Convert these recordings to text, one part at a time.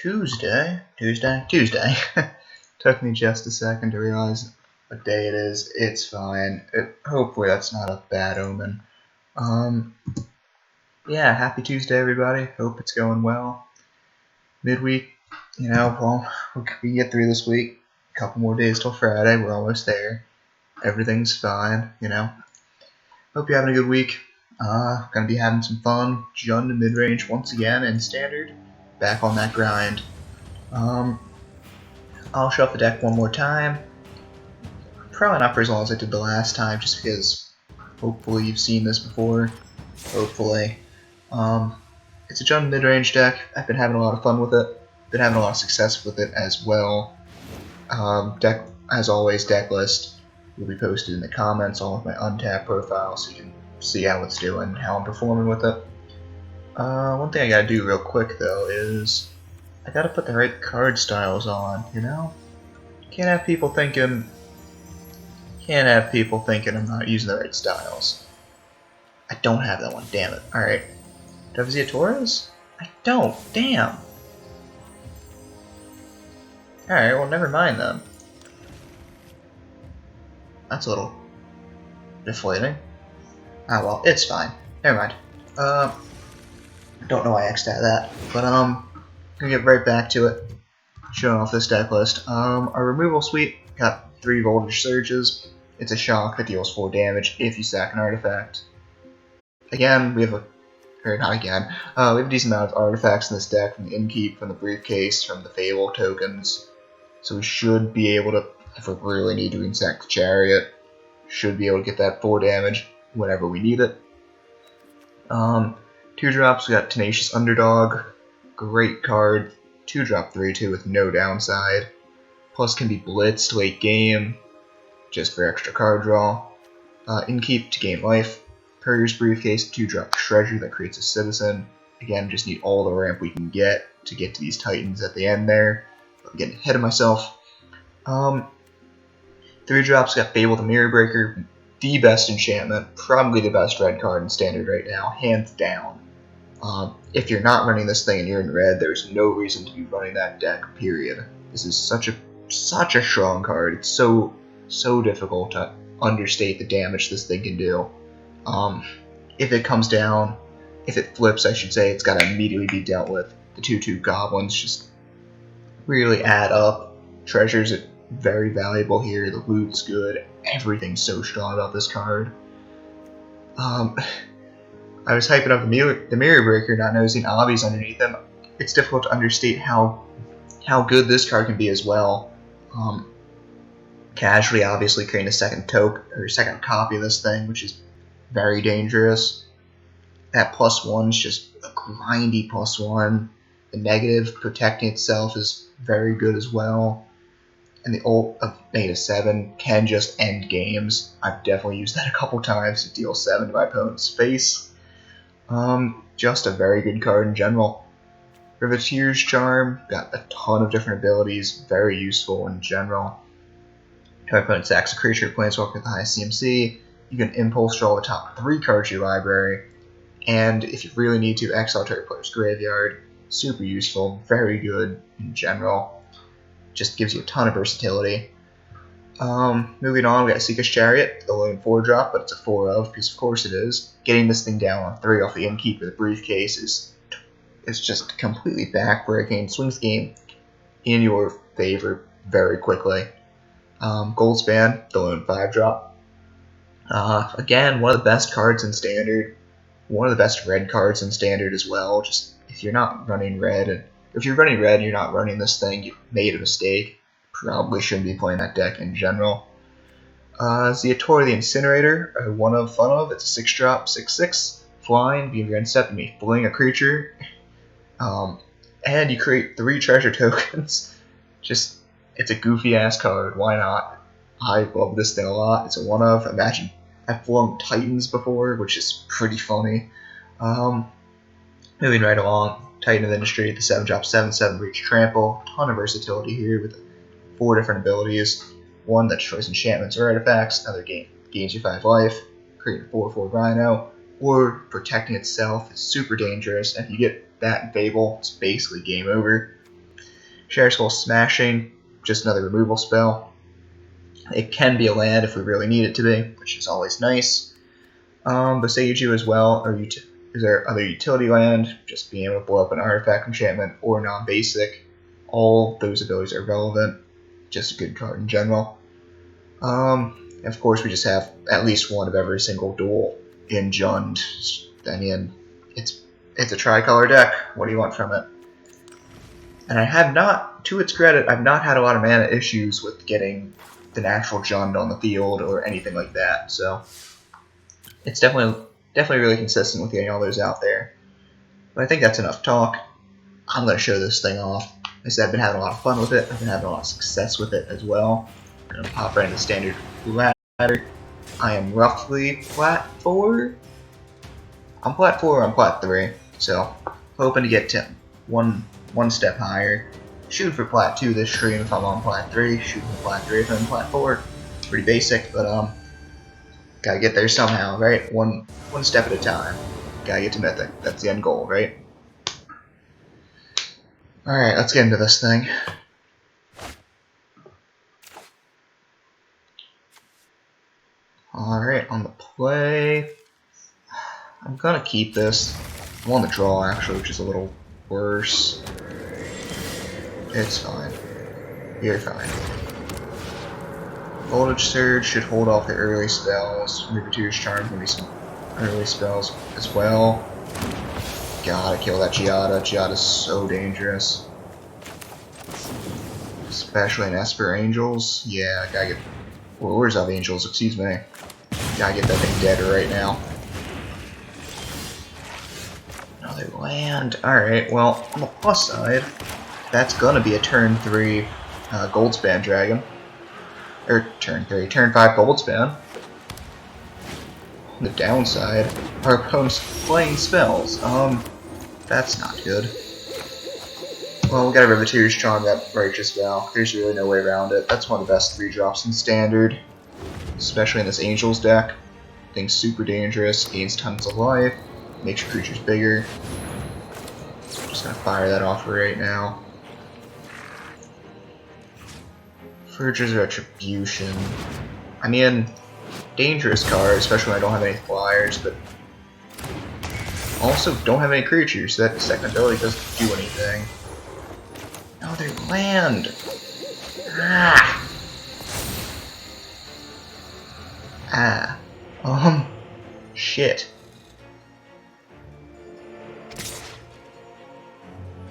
Tuesday. Took me just a second to realize what day it is. It's fine. Hopefully that's not a bad omen. Yeah, happy Tuesday, everybody. Hope it's going well. Midweek, well, we get through this week. A couple more days till Friday. We're almost there. Everything's fine, Hope you're having a good week. Gonna be having some fun. Jund Midrange once again in Standard. Back on that grind. I'll shuffle the deck one more time. Probably not for as long as I did the last time, just because hopefully you've seen this before. Hopefully. It's a Jund Midrange deck. I've been having a lot of fun with it. Been having a lot of success with it as well. As always, Decklist will be posted in the comments along with my untapped profile so you can see how it's doing, how I'm performing with it. One thing I gotta do real quick though is I gotta put the right card styles on, Can't have people thinking I'm not using the right styles. I don't have that one, damn it. Alright. Do I have Torres? I don't, damn. Alright, well never mind then. That's a little deflating. Ah well, it's fine. Never mind. Don't know why I X'd at that, but gonna get right back to it. Showing off this deck list. Our removal suite got 3 voltage surges. It's a shock that deals 4 damage if you sack an artifact. Again, we have a decent amount of artifacts in this deck, from the Innkeep, from the Briefcase, from the Fable tokens. So we should be able to, if we really need to sack the Chariot, should be able to get that 4 damage whenever we need it. 2 drops, we got Tenacious Underdog, great card, 2-drop 3/2 with no downside, plus can be blitzed late game, just for extra card draw. Innkeep to gain life, Courier's Briefcase, 2-drop Treasure that creates a Citizen, again just need all the ramp we can get to these Titans at the end there. I'm getting ahead of myself. 3 drops, got Fable the Mirror Breaker, the best enchantment, probably the best red card in Standard right now, hands down. If you're not running this thing and you're in red, there's no reason to be running that deck, period. This is such a strong card. It's so difficult to understate the damage this thing can do. If it comes down, if it flips, I should say, it's got to immediately be dealt with. The 2/2 goblins just really add up. Treasures are very valuable here. The loot's good. Everything's so strong about this card. I was hyping up the Mirror Breaker, not noticing obbies underneath them. It's difficult to understate how good this card can be as well. Casually, obviously, creating a second copy of this thing, which is very dangerous. That +1 is just a grindy +1. The negative protecting itself is very good as well. And the ult of -7 can just end games. I've definitely used that a couple times to deal 7 to my opponent's face. Just a very good card in general. Riveteer's Charm, got a ton of different abilities, very useful in general. If my opponent sacks a creature or planeswalker with the highest CMC, you can impulse draw the top 3 cards of your library, and if you really need to, exile target player's graveyard. Super useful, very good in general. Just gives you a ton of versatility. Moving on, we got Seeker's Chariot, the lone 4-drop, but it's a 4 of, because of course it is. Getting this thing down on 3 off the Innkeep with a Briefcase is just completely backbreaking. Swings the game in your favor very quickly. Goldspan, the lone 5-drop. Again, one of the best cards in Standard. One of the best red cards in Standard as well. Just if you're not running red, and if you're running red and you're not running this thing, you've made a mistake. Probably shouldn't be playing that deck in general. Zeator the Incinerator, a 1 of fun of. It's a 6-drop, 6/6, flying. Being your intercept and be fling a creature. And you create 3 treasure tokens. It's a goofy ass card. Why not? I love this thing a lot. It's a 1 of. Imagine I've flung Titans before, which is pretty funny. Moving right along, Titan of the Industry, the 7-drop, 7/7 reach trample. Ton of versatility here with 4 different abilities. One that destroys enchantments or artifacts, another gains you 5 life, create a 4/4 Rhino, or protecting itself is super dangerous, and if you get that in Fable, it's basically game over. Share Skull Smashing, just another removal spell. It can be a land if we really need it to be, which is always nice. Boseiju as well, or is there other utility land, just being able to blow up an artifact enchantment or non-basic. All those abilities are relevant, just a good card in general. Of course, we just have at least one of every single duel in Jund. I mean, it's a tricolor deck. What do you want from it? And I have not, to its credit, I've not had a lot of mana issues with getting the natural Jund on the field or anything like that. So it's definitely really consistent with getting all those out there. But I think that's enough talk. I'm going to show this thing off. Like I said, I've been having a lot of fun with it. I've been having a lot of success with it as well. I'm going to pop right into standard ladder. I am roughly plat 4. I'm plat 4 or I'm plat 3. So hoping to get to one step higher. Shoot for plat 2 this stream if I'm on plat 3. Shoot for plat 3 if I'm plat 4. Pretty basic, but gotta get there somehow, right? One step at a time. Gotta get to Mythic. That's the end goal, right? Alright, let's get into this thing. Alright, on the play. I'm gonna keep this. I'm on the draw, actually, which is a little worse. It's fine. You're fine. Voltage Surge should hold off the early spells. Repeater's Charm can be some early spells as well. Gotta kill that Giada. Giada's so dangerous. Especially in Esper Angels. Yeah, I gotta get... Where's of Angels? Excuse me. Gotta get that thing dead right now. Another land. Alright, well, on the plus side, that's gonna be a turn 3 Goldspan Dragon. Or turn 5 Goldspan. On the downside, our opponent's playing spells. That's not good. Well, we got a Riveteer's Charm, that Righteous Vow. There's really no way around it. That's one of the best 3 drops in Standard. Especially in this Angels deck. Thing's super dangerous, gains tons of life, makes your creatures bigger. Just gonna fire that off right now. Verger's Retribution. I mean, dangerous card, especially when I don't have any flyers, but also don't have any creatures, so that second ability doesn't do anything. Another land! Ah! Shit.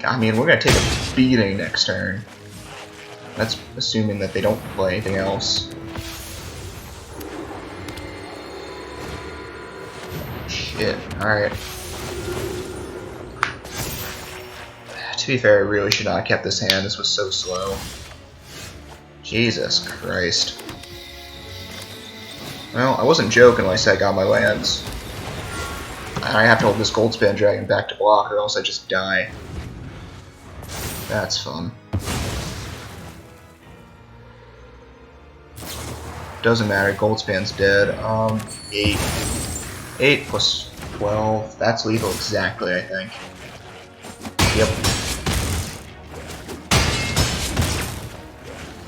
I mean, we're gonna take a beating next turn. That's assuming that they don't play anything else. Shit, alright. To be fair, I really should not have kept this hand. This was so slow. Jesus Christ. Well, I wasn't joking when I said I got my lands. I have to hold this Goldspan Dragon back to block or else I just die. That's fun. Doesn't matter, Goldspan's dead. 8 plus 12. That's lethal exactly, I think. Yep.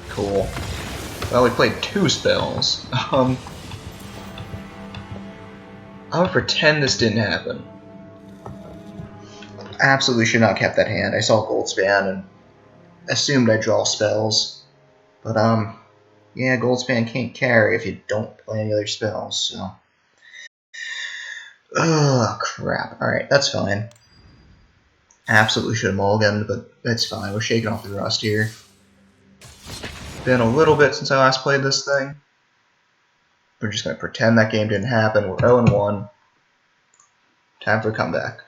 Cool. Well, we played 2 spells. I would pretend this didn't happen. Absolutely should not have kept that hand. I saw Goldspan and assumed I'd draw spells. But, yeah, Goldspan can't carry if you don't play any other spells, so... Ugh, crap. Alright, that's fine. Absolutely should have mulliganed, but that's fine. We're shaking off the rust here. Been a little bit since I last played this thing. We're just going to pretend that game didn't happen. We're 0-1. Time for a comeback.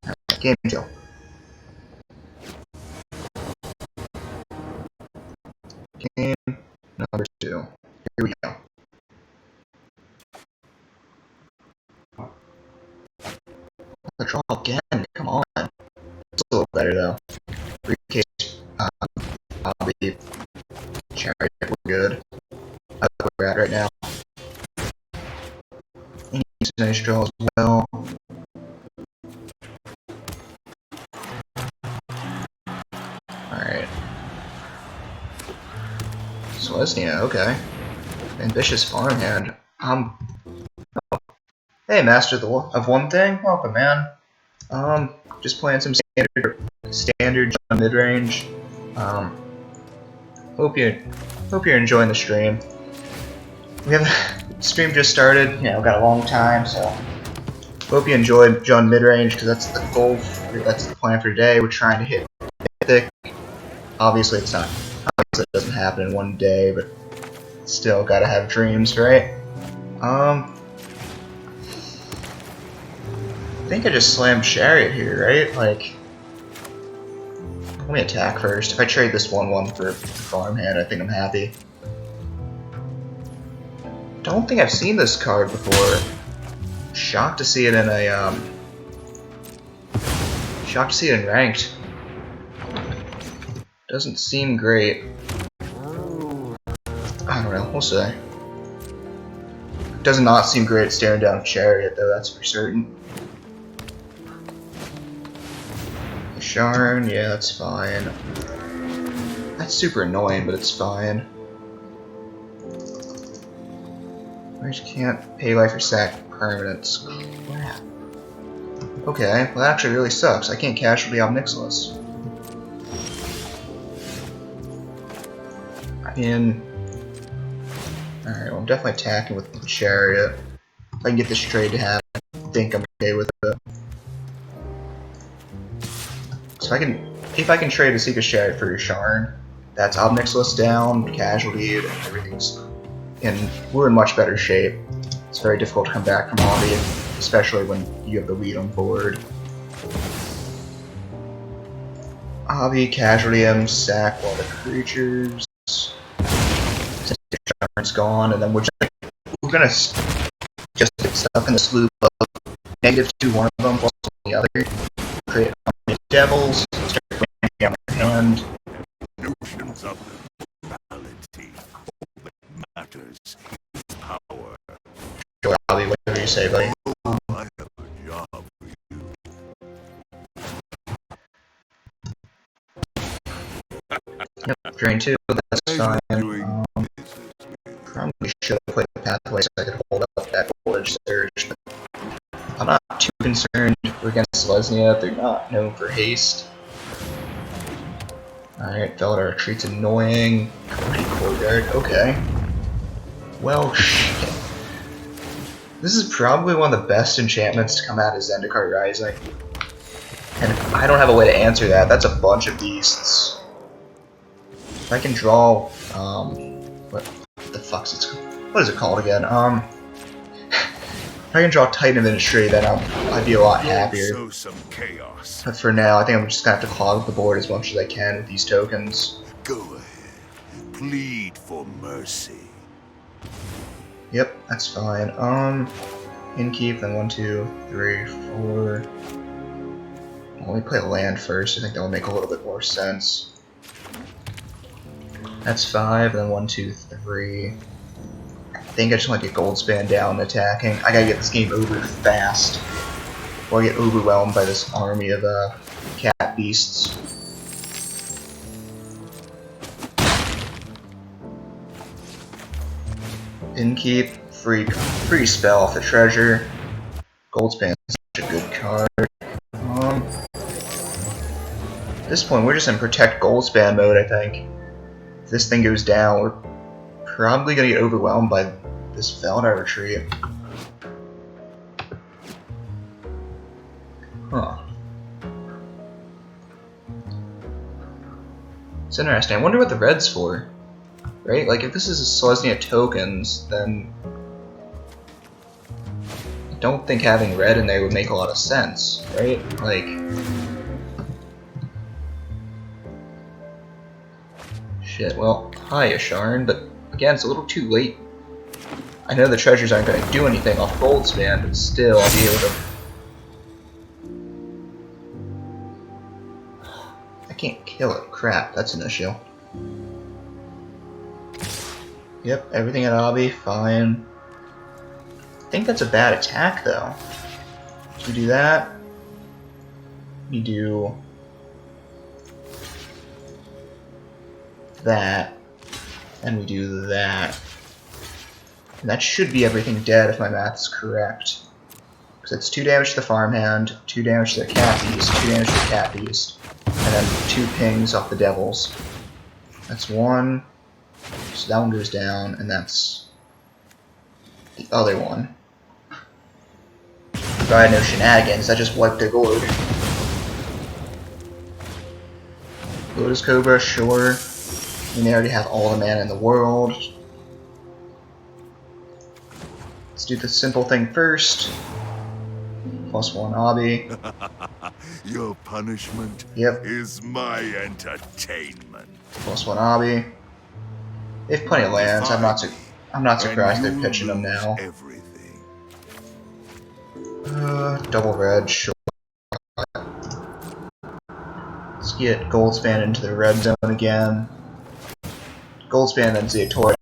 Right, game kill. Game number 2. Here we go. The draw again. Come on. It's a little better though. Briefcase, hobby, chariot, we're good. That's where we're at right now. He needs a nice draw as well. Selesnya, okay. Ambitious farmhand. Hey, Master of One Thing, welcome, man. Just playing some standard Jund Midrange. Hope you're enjoying the stream. We have the stream just started. You know, got a long time, so hope you enjoyed Jund Midrange because that's the goal. That's the plan for today. We're trying to hit Mythic. Obviously, it doesn't happen in one day, but still gotta have dreams, right? I think I just slammed Chariot here, right? Like, let me attack first. If I trade this 1/1 for farmhand, I think I'm happy. Don't think I've seen this card before. Shocked to see it in a shocked to see it in ranked. Doesn't seem great. I don't know, we'll see. Does not seem great staring down a Chariot though, that's for certain. Sharn, yeah, that's fine. That's super annoying, but it's fine. I just can't pay life or sack permanents. Crap. Okay, well that actually really sucks. I can't casualty Mob Nixilis. Alright, well I'm definitely attacking with the Chariot. If I can get this trade to happen, I think I'm okay with it. So if I can trade a Seeker's Chariot for your Sharn, that's Mob Nixilis down, casualty, and everything's we're in much better shape. It's very difficult to come back from Hobby, especially when you have the lead on board. Hobby, casualty him, sack all the creatures. Since the Sharn's gone, and then we're gonna just get stuck in the loop of -2 one of them plus the other. Create devils, start bringing down my hand. Notions of reality. All that matters is power. Sure, Hobby, whatever you say, buddy. I have a job for you. Yep, drain 2, that's fine. Probably should have played the pathway so I could hold up that voltage surge, but I'm not too concerned. We're against Selesnya, they're not known for haste. Alright, Veladar Retreat's annoying. Courtyard, okay. Well, shit. This is probably one of the best enchantments to come out of Zendikar Rising. And if I don't have a way to answer that, that's a bunch of beasts. If I can draw, what the fuck's it? What is it called again? If I can draw Titan of Industry, then I'd be a lot happier. But for now, I think I'm just gonna have to clog up the board as much as I can with these tokens. Go ahead, plead for mercy. Yep, that's fine. Inkeep, then 1, 2, 3, 4. Well, let me play land first. I think that will make a little bit more sense. That's 5, then 1, 2, 3. I think I just want to get Goldspan down and attacking. I gotta get this game over fast, or I get overwhelmed by this army of cat beasts. Inkeep, free spell off the treasure. Goldspan is such a good card. At this point, we're just in Protect Goldspan mode, I think. If this thing goes down, we're probably gonna get overwhelmed by this Veladar Retreat. Huh. It's interesting. I wonder what the red's for. Right? Like, if this is Selesnya tokens, then I don't think having red in there would make a lot of sense, right? Like, shit, well, hi, Sharn, but again, it's a little too late. I know the treasures aren't going to do anything off Goldspan, but still, I'll be able to... I can't kill it. Crap, that's an issue. Yep, everything at Obby, fine. I think that's a bad attack, though. So we do that. We do... that. And we do that. And that should be everything dead if my math is correct. Because it's 2 damage to the farmhand, 2 damage to the cat beast, 2 damage to the cat beast, and then 2 pings off the devils. That's 1. So that one goes down, and that's the other one. If I had no shenanigans, I just wiped their board. Lotus Cobra, sure. I mean, they already have all the mana in the world. Let's do the simple thing first. +1 obby. Your punishment is my entertainment. +1 obby. They have plenty of lands. I'm not surprised they're pitching them now. Everything. Double red, sure. Let's get Goldspan into the red zone again. Goldspan and Zeatora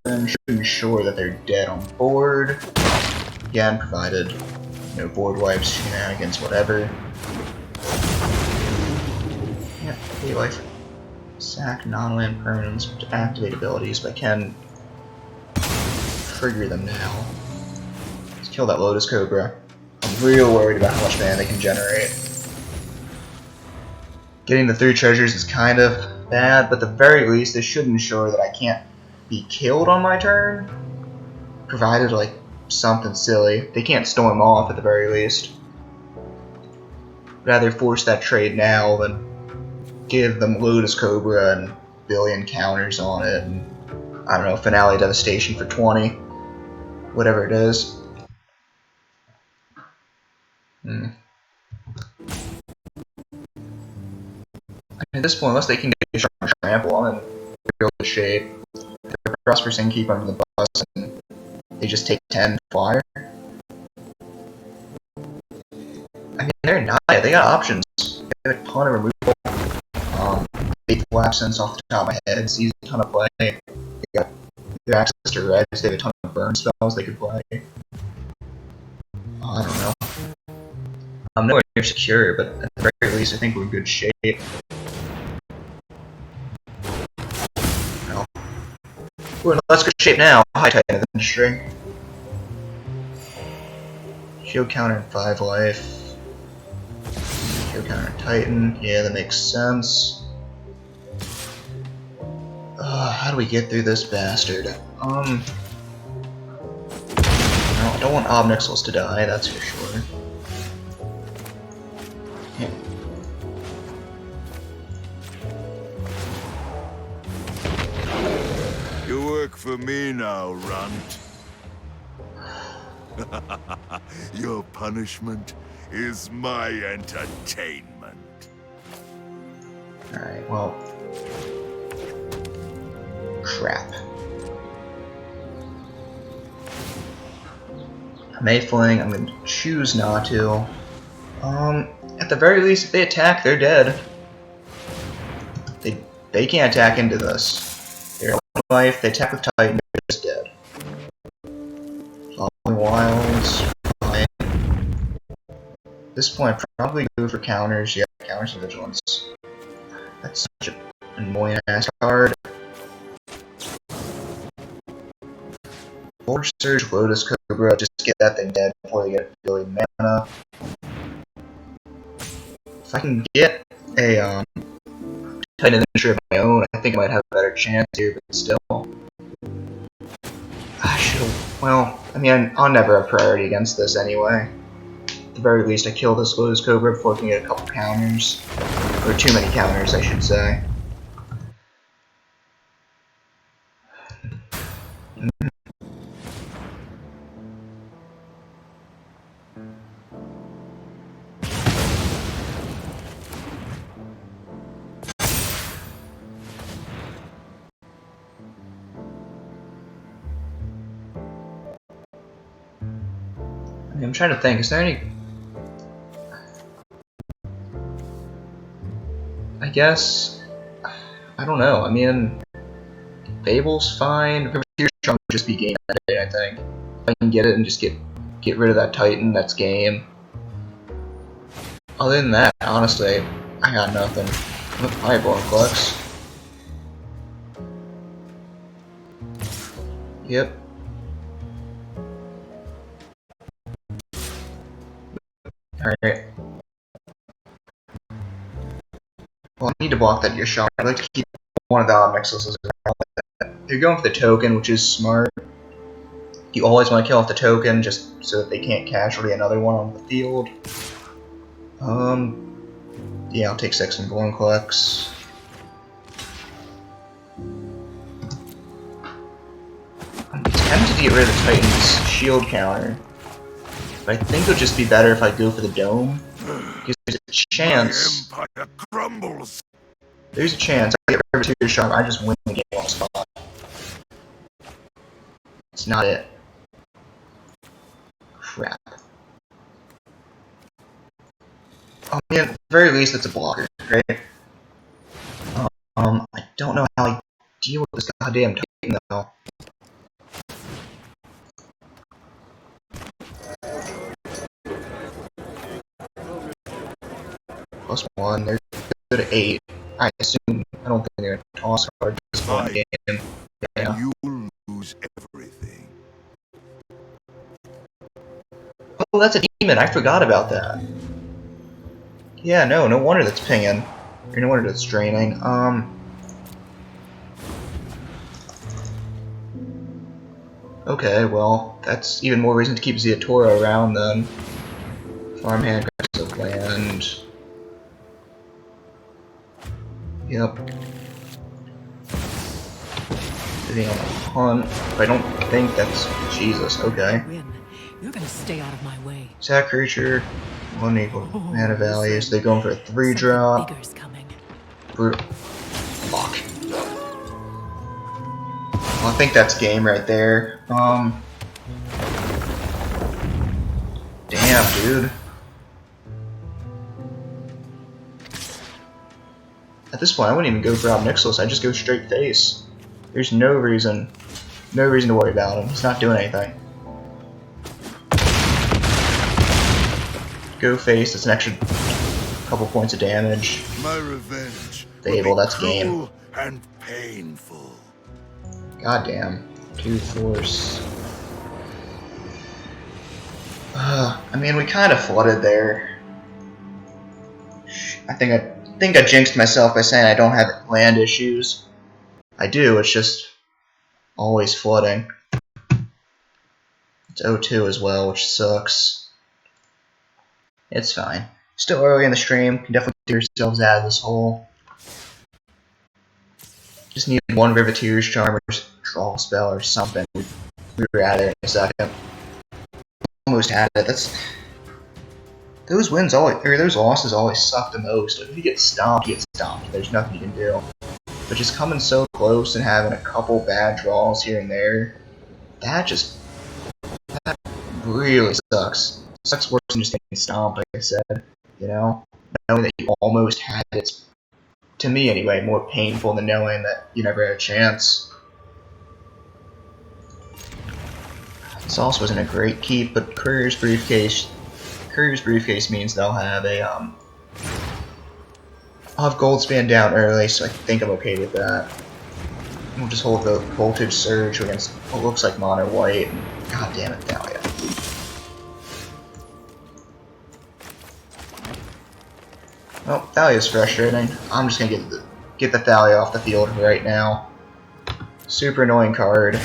turn, should ensure that they're dead on board. Again, provided no board wipes, shenanigans, whatever. Yeah, life. Sack non-land permanents to activate abilities, but I can trigger them now. Let's kill that Lotus Cobra. I'm real worried about how much mana they can generate. Getting the 3 treasures is kind of bad, but at the very least, this should ensure that I can't be killed on my turn. Provided, like, something silly. They can't storm off at the very least. Rather force that trade now than give them Lotus Cobra and billion counters on it, and I don't know, Finale Devastation for 20. Whatever it is. At this point, unless they can get a trample, I'm in real good shape. They're Prosperous Innkeep under the bus, and they just take 10 flyer. I mean, they're not. They got options. They have a ton of removal. Fateful Absence off the top of my head sees a ton of play. They got their access to reds. They have a ton of burn spells they could play. I don't know. I'm nowhere near secure, but at the very least, I think we're in good shape. We're in less good shape now. High Titan of Industry. Shield counter and 5 life. Shield counter and Titan. Yeah, that makes sense. How do we get through this bastard? No, I don't want Mob Nixilis to die, that's for sure. Yeah. You work for me now, runt. Your punishment is my entertainment. Alright, well... crap. I may fling, I'm going to choose not to. At the very least, if they attack, they're dead. They can't attack into this. They're life, they attack with Titan, they're just dead. Following Wilds, fine. At this point, I'd probably go for counters. Yeah, counters and Vigilance. That's such an annoying ass card. Force Surge, Lotus Cobra, just get that thing dead before they get a billion mana. If I can get a Titan Industry of my own, I think I might have a better chance here, but still. I should've, well, I mean, I'll never have priority against this anyway. At the very least, I kill this Lotus Cobra before I can get a couple counters. Or too many counters, I should say. I'm trying to think, is there any... I guess... I don't know, I mean... Fable's fine, Tear Chunk would just be game that day, I think. If I can get it and just get rid of that Titan, that's game. Other than that, honestly, I got nothing. Fireball Clucks. Yep. Alright. Well, I need to block that your shot. I'd like to keep one of the Mob Nixilis around. You're going for the token, which is smart. You always want to kill off the token just so that they can't casualty another one on the field. Yeah, I'll take 6 and Blown Collects. I'm tempted to get rid of the Titan's shield counter, but I think it would just be better if I go for the dome. Because there's a chance. My empire crumbles. There's a chance I get rid of Tear Sharp, I just win the game on the spot. It's not it. Crap. Oh man, at the very least it's a blocker, right? I don't know how I deal with this goddamn Titan though. +1, they're good at 8. I assume, I don't think they're gonna toss hard this one game. Yeah. You'll lose everything. Oh, that's a demon, I forgot about that. Yeah, no wonder that's pinging. Or no wonder that's draining. Okay, well, that's even more reason to keep Ziatora around then. Farmhand grabs of land. Yep. Sitting on the hunt. I don't think that's Jesus, okay. You're gonna stay out of my way. Sack creature, 1 equal mana value, so they're going for a 3-drop. Fuck. Well, I think that's game right there. Damn, dude. At this point, I wouldn't even go for Mob Nixilis, I'd just go straight face. There's no reason to worry about him. He's not doing anything. Go face, that's an extra couple points of damage. My revenge. Stable, that's game. And painful. Goddamn. 2 force. I mean, we kind of flooded there. I think I jinxed myself by saying I don't have land issues. I do, it's just always flooding. It's 0-2 as well, which sucks. It's fine. Still early in the stream, can definitely get yourselves out of this hole. Just need 1 Riveteer's Charm or just draw a spell or something. We were out of there in a second. Almost had it. Those wins always, or those losses always suck the most. Like if you get stomped, you get stomped. There's nothing you can do. But just coming so close and having a couple bad draws here and there, that really sucks. It sucks worse than just getting stomped, like I said. You know, knowing that you almost had it. To me, anyway, more painful than knowing that you never had a chance. This also isn't a great keep, but Courier's Briefcase means they'll have a I'll have Goldspan down early, so I think I'm okay with that. We'll just hold the Voltage Surge against what looks like mono white. God damn it, Thalia. Well, Thalia's frustrating. I'm just gonna get the Thalia off the field right now. Super annoying card.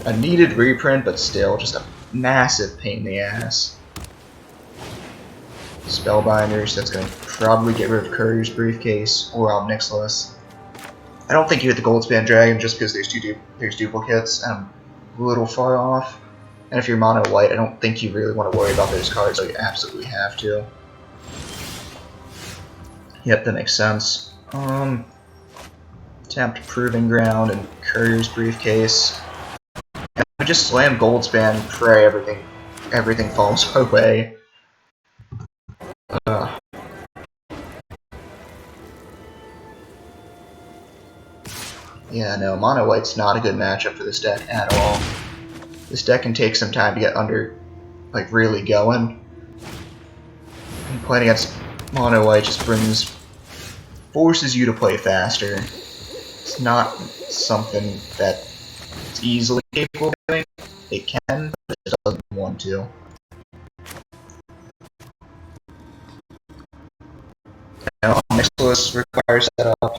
A needed reprint, but still just a massive pain in the ass. Spellbinders, that's going to probably get rid of Courier's Briefcase or Mob Nixilis. I don't think you hit the Goldspan Dragon just because there's duplicates, and I'm a little far off. And if you're mono white, I don't think you really want to worry about those cards, so you absolutely have to. Yep, that makes sense. Tapped Proving Ground and Courier's Briefcase. And we just slam Goldspan and pray everything falls our way. Yeah, no, mono white's not a good matchup for this deck at all. This deck can take some time to get under, like, really going. And playing against mono white just forces you to play faster. It's not something that it's easily capable of doing. It can, but it doesn't want to. Now, Nixilis requires setup.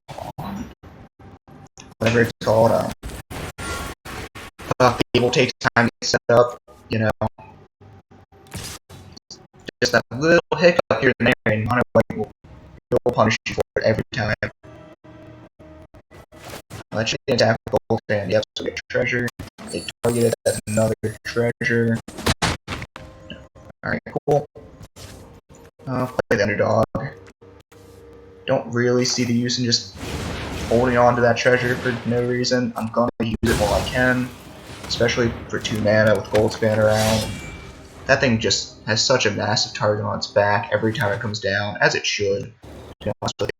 Whatever it's called. Cable takes time to get set up. You know, just that little hiccup here and there, and Mono White will punish you for it every time. Let's just attack with Gold Fan. Yep, so we get treasure. They target it as another treasure. Alright, cool. Play the underdog. Don't really see the use in just holding on to that treasure for no reason. I'm gonna use it while I can, especially for 2 mana with Goldspan around. That thing just has such a massive target on its back every time it comes down, as it should, to be honest with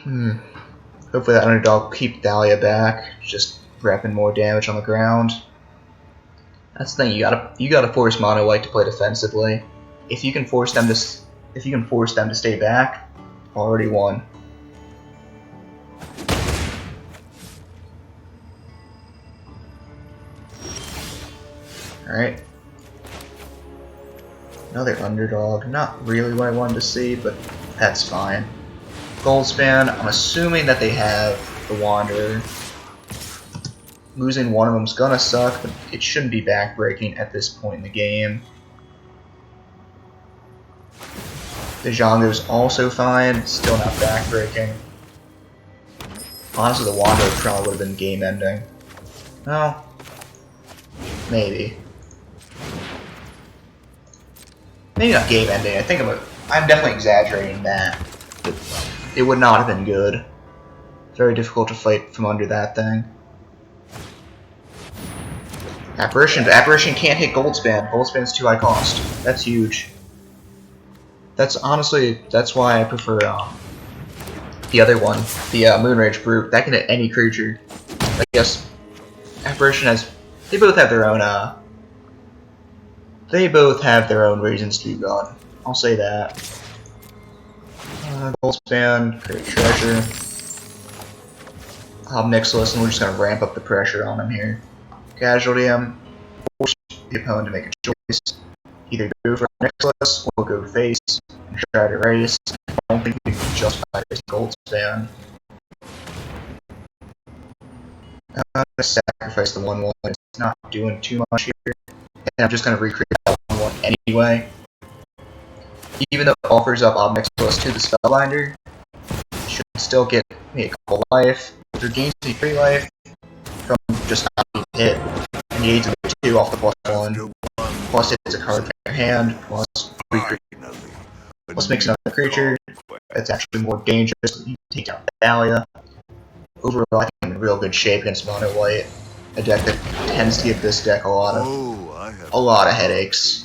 you. Hopefully that underdog will keep Dahlia back, just repping more damage on the ground. That's the thing, you gotta force Mono White to play defensively. If you can force them to stay back, already won. Alright. Another underdog. Not really what I wanted to see, but that's fine. Goldspan, I'm assuming that they have the Wanderer. Losing one of them's gonna suck, but it shouldn't be backbreaking at this point in the game. The Django's also fine, still not backbreaking. Honestly, the Wanderer probably would have been game ending. Well, maybe. Maybe not game ending. I'm definitely exaggerating that. It would not have been good. Very difficult to fight from under that thing. Apparition can't hit Goldspan. Goldspan's too high cost. That's huge. That's why I prefer the other one, the Moonrage Brute. That can hit any creature. I guess Apparition has. They both have their own. They both have their own reasons to be gone. I'll say that. Goldspan, great treasure. Mob Nixilis, and we're just gonna ramp up the pressure on him here. Casualty him. Force the opponent to make a choice. Either go for Nixilis or go face and try to race. I don't think we can justify racing Goldspan. I'm gonna sacrifice the 1/1. It's not doing too much here. And I'm just gonna recreate that 1/1 anyway. Even though it offers up Mob Nixilis to the Spellbinder, it should still get me a couple life. Or gains me 3 life from just not being hit. And he aids with 2 off the +1. Plus it's a card from your hand, plus makes another creature that's actually more dangerous. You can take down Dahlia. Overall, I think I'm in real good shape against Mono White. A deck that tends to give this deck a lot of headaches.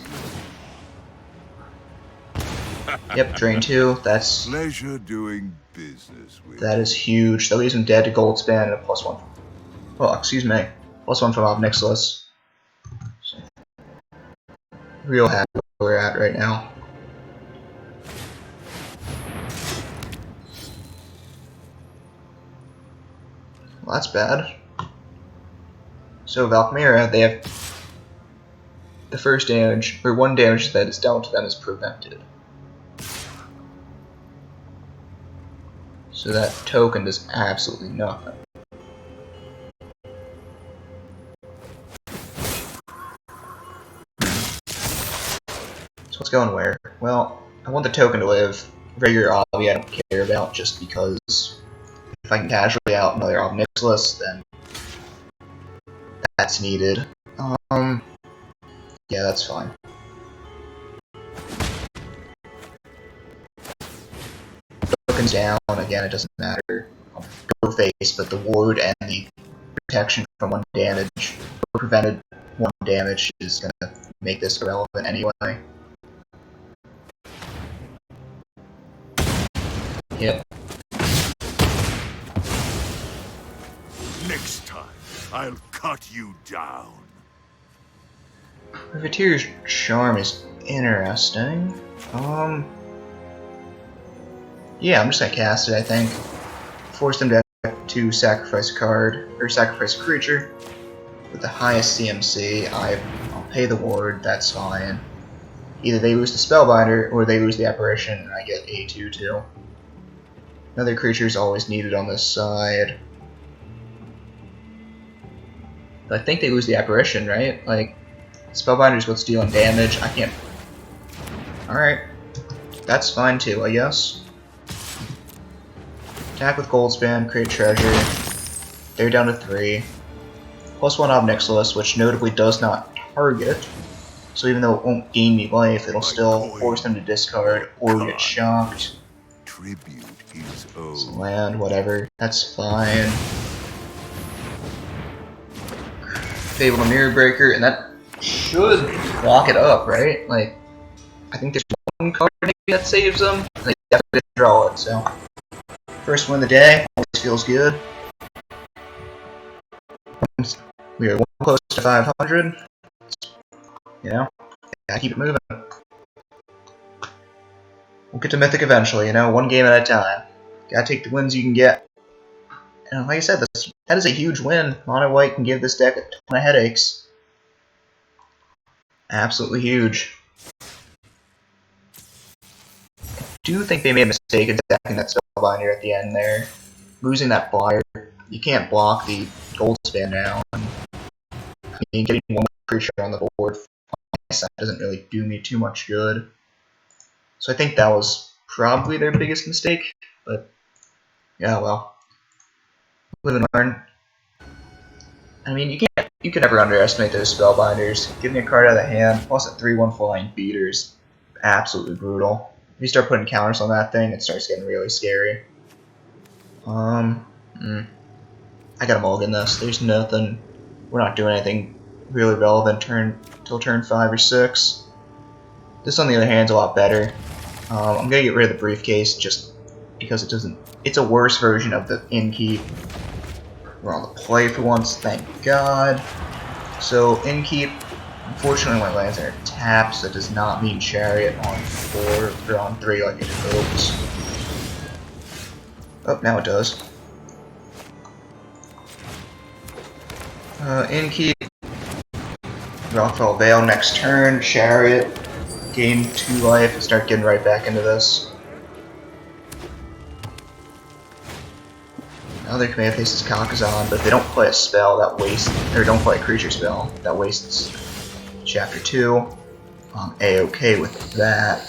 Yep, drain 2. That's pleasure doing business with. That is huge. That leaves him dead to Goldspan and a +1. Well, excuse me, +1 from Mob Nixilis. Real happy where we're at right now. Well, that's bad. So Valkyria, they have the first damage, or 1 damage that is dealt to them is prevented. So that token does absolutely nothing. So what's going where? Well, I want the token to live. Regular obby I don't care about, just because if I can casually out another Mob Nixilis, then that's needed. Yeah, that's fine. Token's down, again, it doesn't matter. I'll go face, but the ward and the protection from 1 damage, or prevented 1 damage, is gonna make this irrelevant anyway. Yep. Next time, I'll cut you down. Privateer's Charm is interesting. Yeah, I'm just gonna cast it, I think. Force them to to sacrifice a card, or sacrifice a creature. With the highest CMC, I'll pay the ward, that's fine. Either they lose the Spellbinder, or they lose the Apparition, and I get a 2/2. Another creature is always needed on this side. But I think they lose the Apparition, right? Like, Spellbinder's what's dealing damage, I can't... Alright. That's fine too, I guess. Attack with Goldspan, create treasure. They're down to 3. +1 Mob Nixilis, which notably does not target. So even though it won't gain me life, it'll still force them to discard or get shocked. Tribute is owed. Land, whatever. That's fine. Fable to Mirror Breaker, and that should lock it up, right? Like, I think there's one card maybe that saves them. They definitely didn't draw it, so. First win of the day, always feels good. We are one close to 500. You know? Gotta keep it moving. We'll get to Mythic eventually, you know? One game at a time. Gotta take the wins you can get. And like I said, that is a huge win. Mono White can give this deck a ton of headaches. Absolutely huge. I do think they made a mistake in attacking that Spellbinder at the end there. Losing that flyer. You can't block the Goldspan now. I mean, getting one creature on the board on my side doesn't really do me too much good. So I think that was probably their biggest mistake. But, yeah, well. Live and learn. I mean, you can never underestimate those Spellbinders. Getting a card out of the hand, plus a 3/1 flying beater is absolutely brutal. If you start putting counters on that thing, it starts getting really scary. I gotta mulligan this. There's nothing. We're not doing anything really relevant till turn 5 or 6. This, on the other hand, is a lot better. I'm gonna get rid of the briefcase just because it doesn't. It's a worse version of the Inkeep. We're on the play for once, thank God. So Inkeep, unfortunately, my lands are tapped, so that does not mean Chariot on 4 or on 3 like it hopes. Oh, now it does. Inkeep, Rockfall Vale next turn, Chariot, gain 2 life, and start getting right back into this. Now their command phase is Kakazan, but if they don't play a spell that wastes, or don't play a creature spell that wastes Chapter 2, I'm A-okay with that.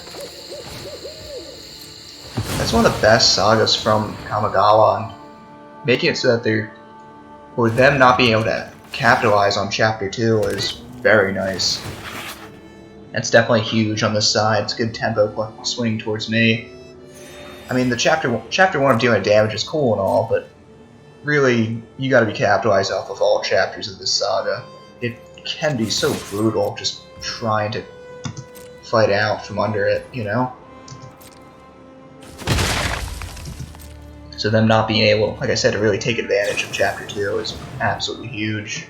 That's one of the best sagas from Kamigawa, and making it so that they're, or them not being able to capitalize on Chapter 2 is very nice. That's definitely huge on this side. It's a good tempo swing towards me. I mean, the chapter 1 of dealing damage is cool and all, but really, you gotta be capitalized off of all chapters of this saga. It can be so brutal just trying to fight out from under it, you know? So them not being able, like I said, to really take advantage of Chapter 2 is absolutely huge.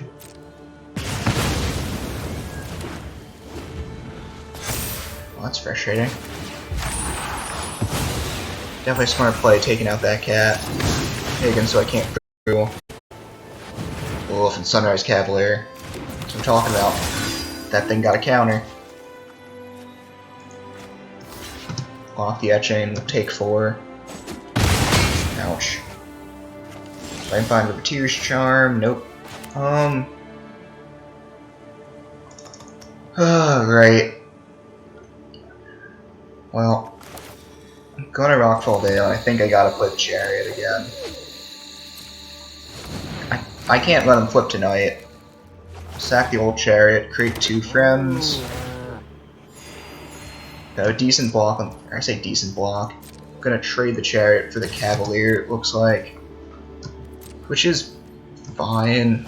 Well, that's frustrating. Definitely a smart play taking out that cat. Hagen, so I can't through Wolf and Sunrise Cavalier. That's what I'm talking about. That thing got a counter. Lock the etching, take 4. Ouch. If I can find Repeteer's Charm, nope. Right. Well, I'm gonna Rockfall Vale, and I think I gotta play the Chariot again. I can't let him flip tonight. Sack the old Chariot, create 2 friends. Got a decent block, or I say decent block. I'm gonna trade the Chariot for the Cavalier, it looks like. Which is fine.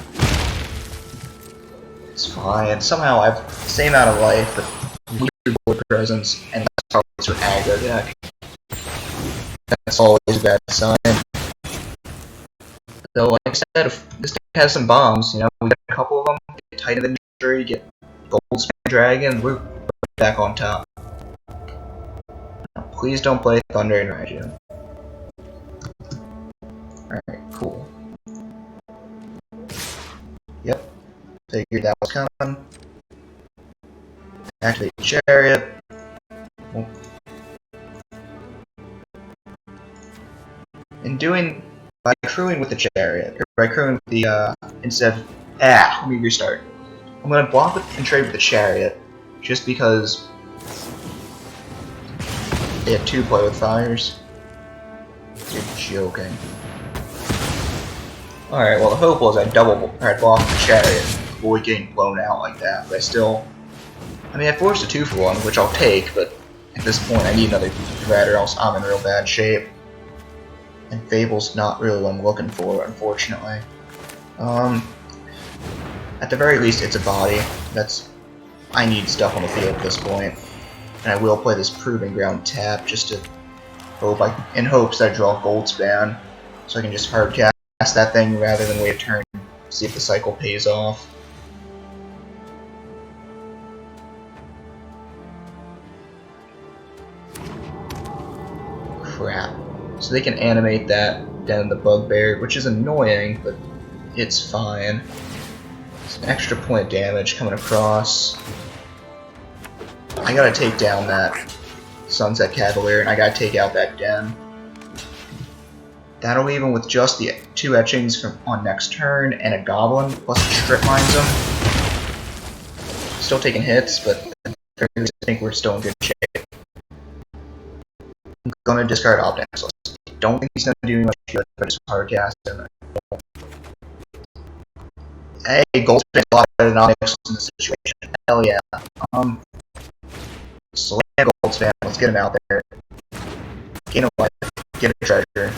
It's fine. Somehow I have the same amount of life, but weird board presence, and that's probably it's an aggro deck. That's always a bad sign. So, like I said, if this deck has some bombs, you know, we got a couple of them, get Titan Injury, get Goldspan Dragon, we're back on top. Now, please don't play Thunder and Raiju. Alright, cool. Figured that was coming. Activate Chariot. By crewing with the Chariot, or by crewing with the, instead of, let me restart. I'm gonna block and trade with the Chariot, just because they have 2 play with fires. You're joking. Alright, well the hope was I'd block the Chariot, avoid getting blown out like that, but I forced a 2-for-1, which I'll take, but at this point I need another threat or else I'm in real bad shape. And Fable's not really what I'm looking for, unfortunately. At the very least, it's a body. I need stuff on the field at this point. And I will play this Proving Ground tap just to in hopes that I draw Goldspan, so I can just hard cast that thing rather than wait a turn to see if the cycle pays off. Crap. So they can animate that down the Bugbear, which is annoying, but it's fine. It's an extra point of damage coming across. I gotta take down that Sunset Cavalier, and I gotta take out that Den. That'll leave him with just the 2 etchings on next turn, and a Goblin, plus it strip mines him. Still taking hits, but I think we're still in good shape. I'm gonna discard Mob Nixilis. Don't think he's gonna do much good, but it's hard cast him. Hey, Goldspan's a lot better than Mob Nixilis in this situation. Hell yeah. So Goldspan, let's get him out there. Gain a life, get a treasure.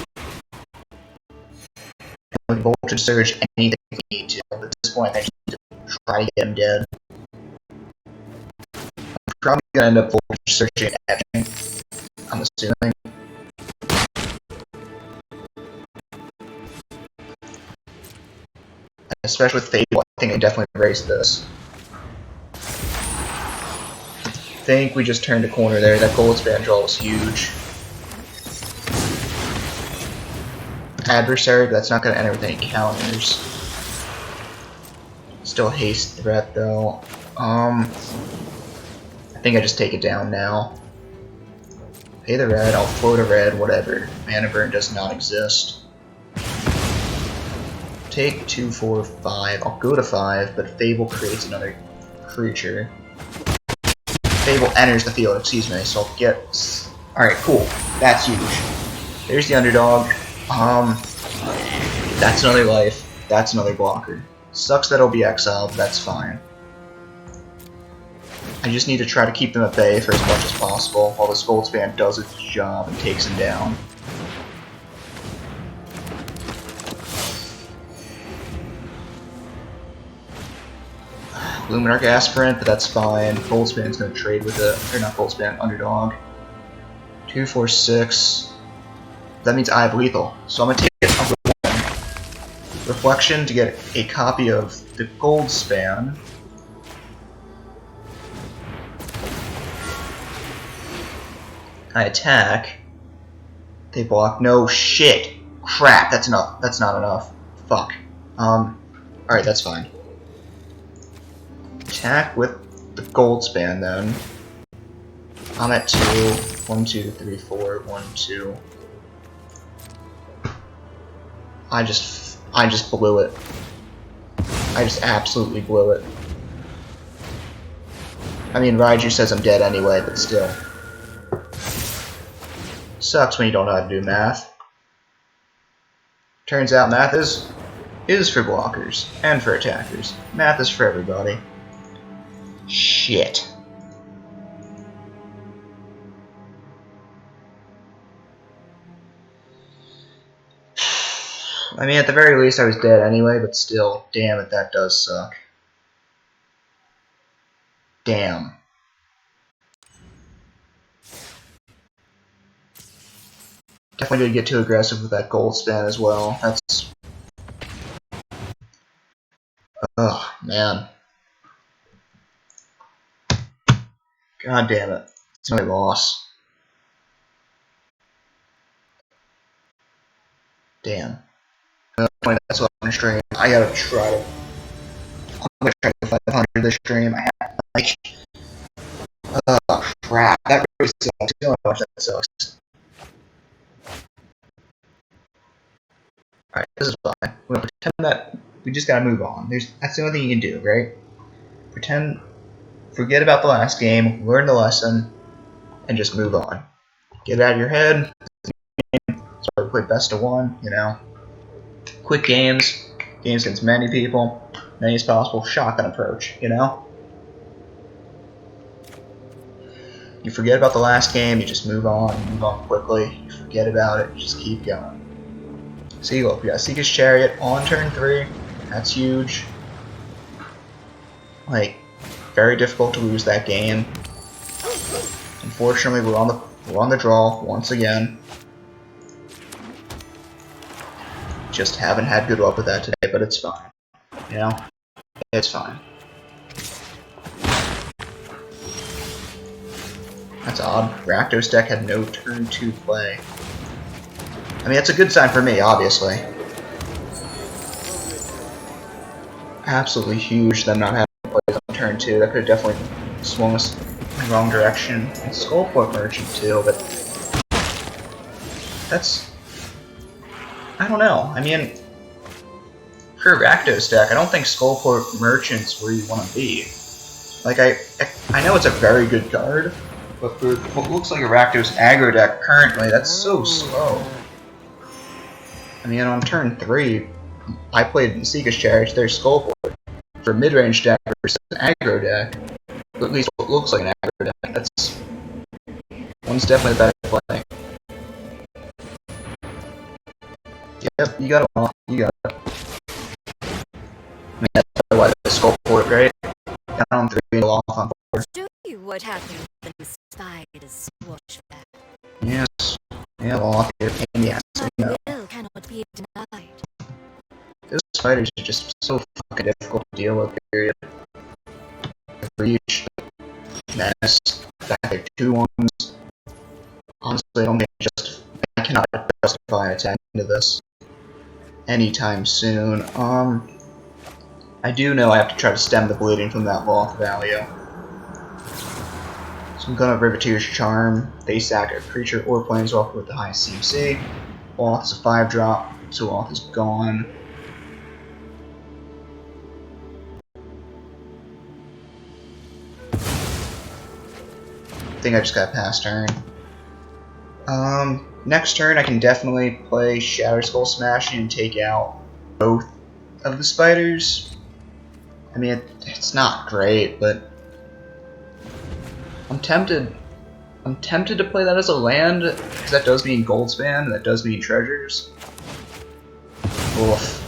And Voltage Surge, anything we need to. At this point, I just need to try to get him dead. I'm probably gonna end up Voltage Surging and etching, I'm assuming. Especially with Fable, I think I definitely erased this. I think we just turned a corner there. That Goldspan draw was huge. Adversary, but that's not going to enter with any counters. Still haste threat though. I think I just take it down now. Pay the red, I'll float a red, whatever. Mana burn does not exist. Take 2, 4, 5. I'll go to 5, but Fable creates another creature. Fable enters the field, excuse me, so I'll get... Alright, cool. That's huge. There's the underdog. That's another life. That's another blocker. Sucks that it'll be exiled, but that's fine. I just need to try to keep them at bay for as much as possible, while this Goldspan does its job and takes him down. Luminarch Aspirant, but that's fine. Goldspan's gonna trade with it, or not Goldspan, Underdog. 2, 4, 6. That means I have lethal, so I'm gonna take it up with 1. Reflection to get a copy of the Goldspan. I attack. They block. No shit. Crap. That's enough. That's not enough. Fuck. Alright, that's fine. Attack with the Goldspan then. I'm at 2. 1, 2, 3, 4. 1, 2. I just blew it. I just absolutely blew it. I mean, Raiju says I'm dead anyway, but still. Sucks when you don't know how to do math. Turns out math is for blockers and for attackers. Math is for everybody. Shit. I mean, at the very least I was dead anyway, but still, damn it, that does suck. Damn. Definitely didn't get too aggressive with that Goldspan as well. That's... Ugh, man. God damn it. It's my loss. Damn. That's what I'm streaming. I gotta try to... gonna try to 500 this stream. I have, like, oh crap, that really sucks. You know how much that sucks. Alright, this is fine. We're gonna pretend that we just gotta move on. That's the only thing you can do, right? Forget about the last game, learn the lesson, and just move on. Get it out of your head. Start to play best of one, you know. Quick games against many people, many as possible, shotgun approach, you know. You forget about the last game, you just move on quickly, you forget about it, you just keep going. See, look, we got Seeker's Chariot on turn 3, that's huge. Like, very difficult to lose that game. Unfortunately, we're on the draw once again. Just haven't had good luck with that today, but it's fine. You know? It's fine. That's odd. Rakdos deck had no turn 2 play. I mean, that's a good sign for me, obviously. Absolutely huge them not having plays on turn 2. That could have definitely swung us in the wrong direction. And Skullport Merchant too, but that's... I don't know. I mean, for a Rakdos deck, I don't think Skullport Merchant's where you want to be. Like, I know it's a very good card, but for what looks like a Rakdos aggro deck currently, that's so slow. I mean, on turn 3, I played Seeker's Chariot, there's Skullport. For mid-range deck versus an aggro deck, at least what looks like an aggro deck, that's... one's definitely a better play. Yep, you got it all. You got it. I mean, that's probably why the Skullport, right? Down on 3 and off on 4. Show you what happens when the spiders squash back. Yes. Yeah, well, I'll get a pain in the ass. My will cannot be denied. Those spiders are just so fucking difficult to deal with, period. Reach, Menace, back there 2/1s. Honestly, I don't think I cannot justify attacking into this anytime soon. I do know I have to try to stem the bleeding from that Loth value. So I'm gonna Riveteer's Charm, face sack a creature or planeswalker with the highest CMC. Loth is a 5-drop, so Loth is gone. I think I just got past turn. Next turn I can definitely play Shatter Skull Smashing and take out both of the spiders. I mean, it's not great, but I'm tempted to play that as a land, because that does mean Goldspan, and that does mean treasures. Oof.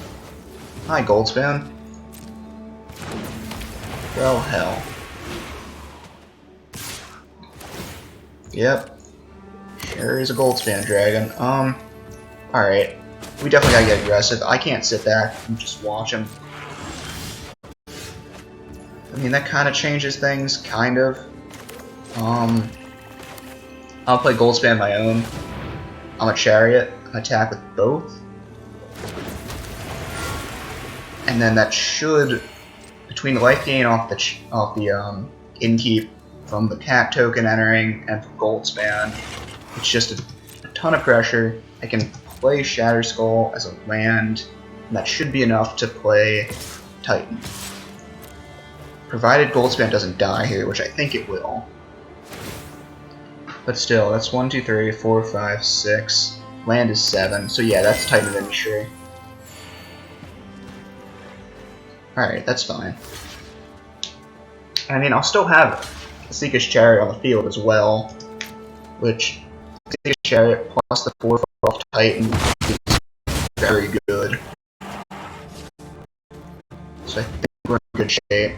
Hi, Goldspan. Well, hell. Yep. Sure is a Goldspan dragon. Alright. We definitely gotta get aggressive. I can't sit back and just watch him. I mean, that kind of changes things, kind of. I'll play Goldspan my own. I'm a Chariot. Attack with both. And then that should, between the life gain off the Inkeep from the cat token entering and from Goldspan, it's just a ton of pressure. I can play Shatter Skull as a land, and that should be enough to play Titan. Provided Goldspan doesn't die here, which I think it will. But still, that's 1, 2, 3, 4, 5, 6. Land is 7, so yeah, that's Titan of Industry. Alright, that's fine. I mean, I'll still have Seeker's Chariot on the field as well, which Seeker's Chariot plus the 4 off Titan is very good. So I think we're in good shape.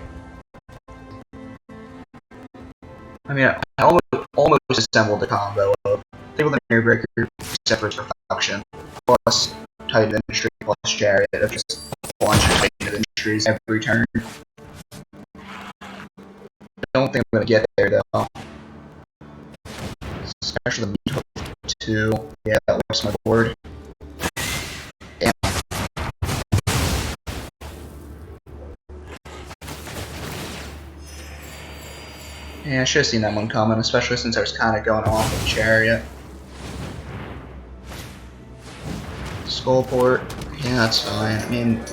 I mean, I almost assembled the combo of Table the Mirrorbreaker, Separate Reflection, plus Titan of Industry, plus Chariot of just a bunch of Titan of Industries every turn. I don't think I'm gonna get there though. Especially the meat hook too. Yeah, that wipes my board. Damn. Yeah, I should have seen that one coming, especially since I was kind of going off with Chariot. Skullport. Yeah, that's fine. I mean,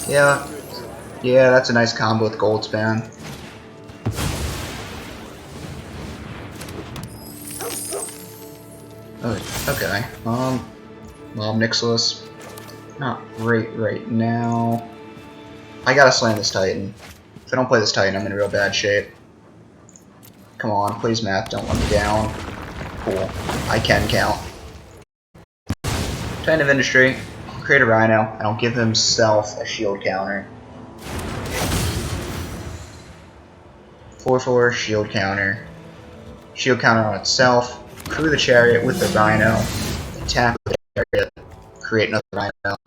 yeah, that's a nice combo with Goldspan. Oh, okay. Mob Nixilis. Not great right now. I gotta slam this Titan. If I don't play this Titan, I'm in real bad shape. Come on, please, math, don't let me down. Cool. I can count. Titan of Industry. I'll create a Rhino, and I'll give himself a shield counter. 4/4, shield counter. Shield counter on itself. Crew the Chariot with the Rhino. Attack with the Chariot. Create another Rhino.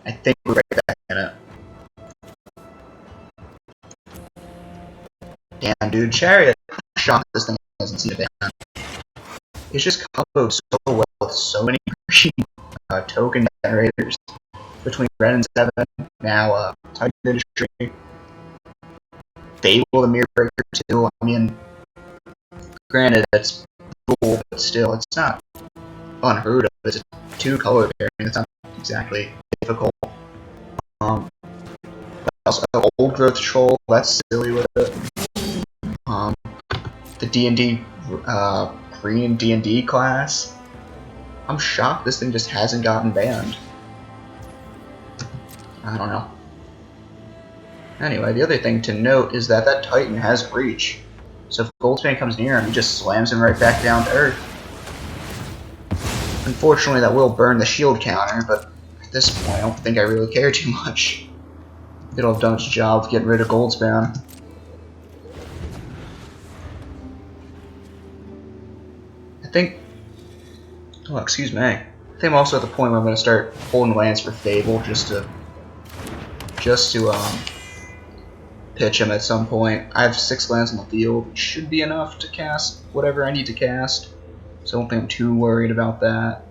I think we're right back in it. Damn, dude, Chariot. Shocked this thing hasn't seen a ban. It's just comboed so well with so many token generators between Red and 7. Now, Titan Industry. Fable the Mirror Breaker too. I mean, granted, that's cool, but still, it's not unheard of. It's a 2-color variant. It's not exactly difficult. Also, Old Growth Troll. That's silly with it. The D&D green D&D class. I'm shocked this thing just hasn't gotten banned. I don't know. Anyway, the other thing to note is that that Titan has Breach. So if Goldspan comes near him, he just slams him right back down to Earth. Unfortunately, that will burn the shield counter, but at this point, I don't think I really care too much. It'll have done its job of getting rid of Goldspan. I think... Oh, excuse me. I think I'm also at the point where I'm going to start holding lands for Fable just to pitch him at some point. I have 6 lands on the field, which should be enough to cast whatever I need to cast. So I don't think I'm too worried about that.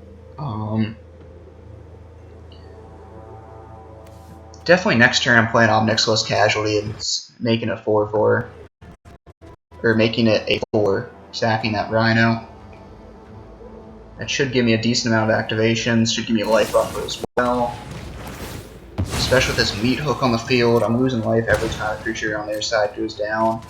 Definitely next turn I'm playing Mob Nixilis Casualty and making it 4/4. Or making it a 4, sacking that Rhino. That should give me a decent amount of activations, should give me a life buffer as well. Especially with this meat hook on the field, I'm losing life every time a creature on their side goes down.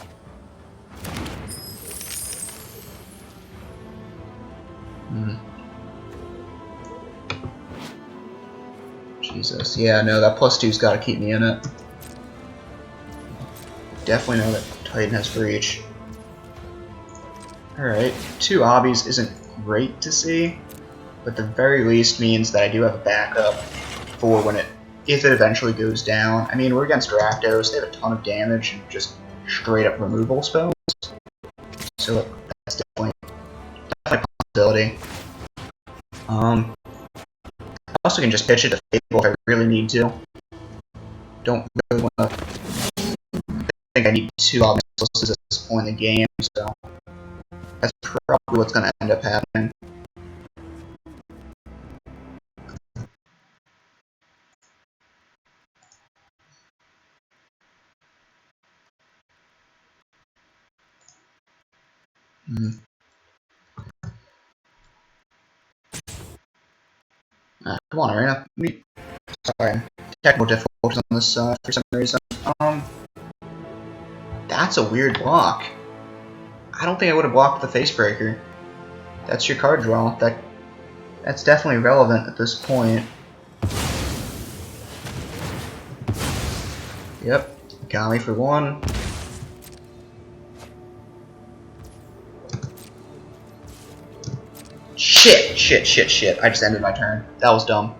Jesus, yeah, no, that +2's gotta keep me in it. Definitely know that Titan has Breach. Alright, 2 obbies isn't great to see, but at the very least means that I do have a backup for when if it eventually goes down. I mean, we're against Rakdos, they have a ton of damage and just straight up removal spells. So that's definitely a possibility. I also can just pitch it to Fable if I really need to. Don't really want to. I think I need 2 obstacles at this point in the game, so that's probably what's going to end up happening. Come on, Arena. Sorry, technical difficulties on this for some reason. That's a weird block. I don't think I would have blocked the Facebreaker. That's your card draw. That's definitely relevant at this point. Yep, got me for 1. Shit. I just ended my turn. That was dumb.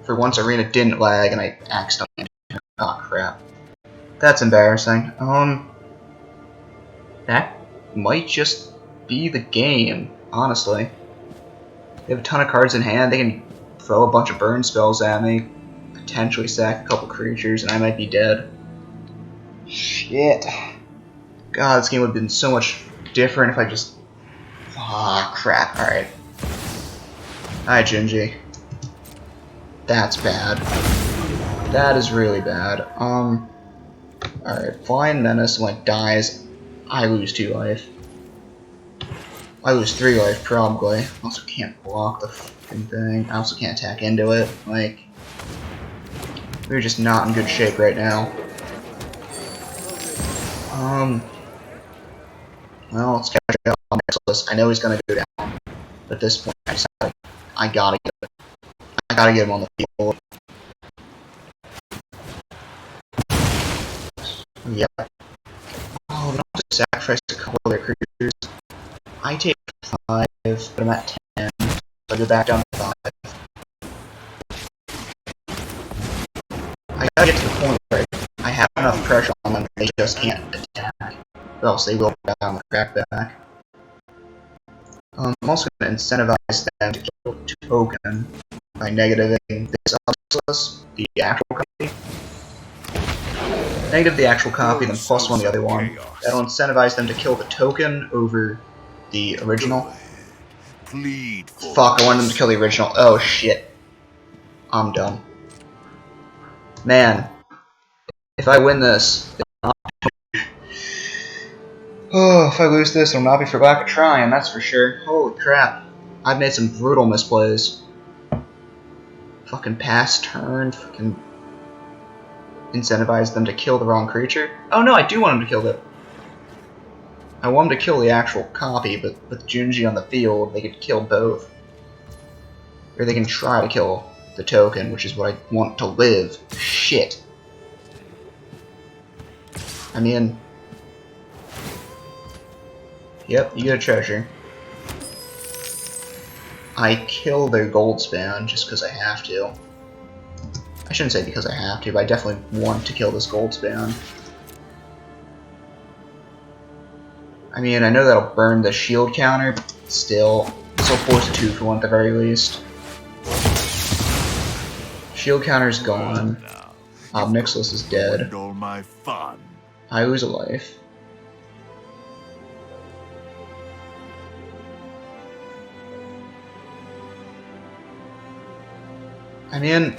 For once, Arena didn't lag, and I accidentally... Oh, crap. That's embarrassing. That might just be the game, honestly. They have a ton of cards in hand. They can throw a bunch of burn spells at me, potentially sack a couple creatures, and I might be dead. Shit. God, this game would have been so much different if I just... Ah, crap. Alright. Alright, Junji. That's bad. That is really bad. Alright, Flying Menace, when it dies, I lose 2 life. I lose 3 life, probably. I also can't block the fucking thing. I also can't attack into it. Like, we're just not in good shape right now. Well, let's catch up on Nixilis. I know he's gonna go down, but at this point, I gotta get him on the field. Yeah. Oh, they don't have to sacrifice a couple of their creatures. I take 5, but I'm at 10, so I go back down to 5. I gotta get to the point where I have enough pressure on them, they just can't attack. Or else they will down the crack back. I'm also going to incentivize them to kill a token by negativing this Nixilis, the actual copy. Negative the actual copy, then +1 the other one. That'll incentivize them to kill the token over the original. Fuck, I wanted them to kill the original. Oh shit. I'm done. Man, if I win this, if I lose this, it'll not be for lack of trying, that's for sure. Holy crap. I've made some brutal misplays. Fucking pass turn, fucking incentivize them to kill the wrong creature. Oh no, I do want them to kill the... I want them to kill the actual copy, but with Junji on the field, they could kill both. Or they can try to kill the token, which is what I want to live. Shit. I mean... Yep, you get a treasure. I kill their gold span just because I have to. I shouldn't say because I have to, but I definitely want to kill this gold span. I mean, I know that'll burn the shield counter, but still force a 2 for 1 at the very least. Shield counter's gone. Mob Nixilis is dead. I lose a life. I mean,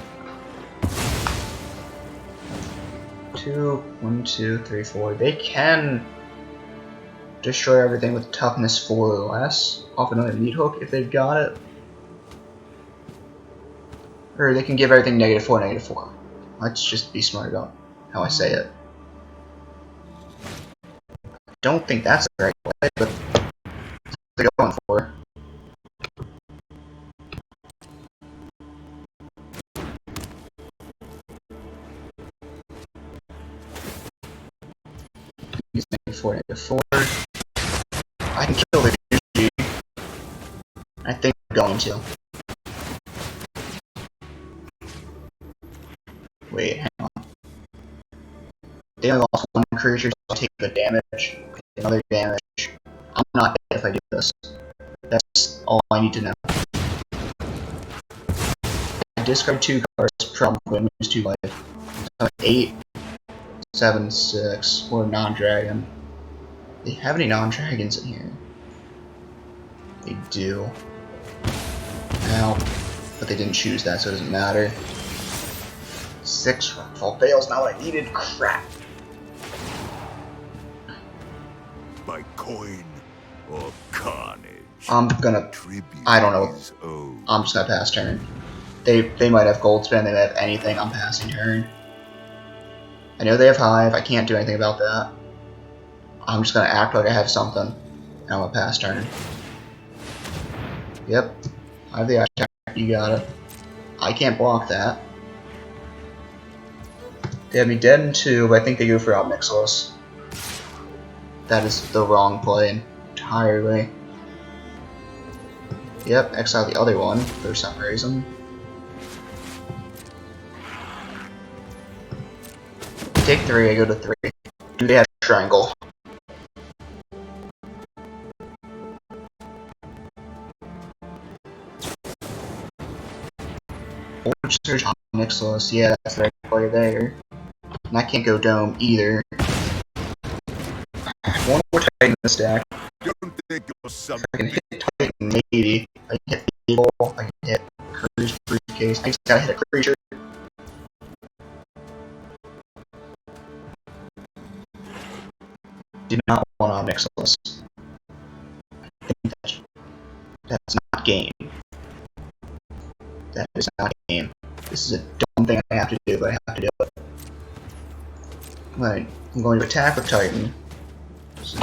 1, 2, 3, 4. They can destroy everything with toughness 4 or less off another meat hook if they've got it. Or they can give everything -4, -4. Let's just be smart about how I say it. I don't think that's the right way, but that's what they're going for. He's -4, -4. I can kill the G. I think I'm going to. Wait, hang on. They only lost 1 creature, so I'll take the damage. Another damage. I'm not dead if I do this. That's all I need to know. I discard 2 cards, probably lose 2 life. So 8, 7, 6, or non-dragon. They have any non-dragons in here? They do. Ow. But they didn't choose that, so it doesn't matter. 6 Rockfall fails, not what I needed. Crap. By coin or carnage. I don't know. I'm just gonna pass turn. They might have gold spin, they might have anything. I'm passing turn. I know they have hive, I can't do anything about that. I'm just gonna act like I have something. And I'm gonna pass turn. Yep. I have the attack, you got it. I can't block that. They have me dead in 2, but I think they go for Mob Nixilis. That is the wrong play entirely. Yep, exile the other one for some reason. Take 3, I go to 3. Do they have triangle? Forge Surge on Nixilis, yeah, that's the right play there. And I can't go Dome either. One more Titan in this deck. Don't think you're something. I can hit Titan, maybe. I can hit Evil, I can hit Courage Briefcase. I just gotta hit a creature. do not want Mob Nixilis. I think that's not game. That is not game. This is a dumb thing I have to do, but I have to do it. Right, I'm going to attack with Titan. So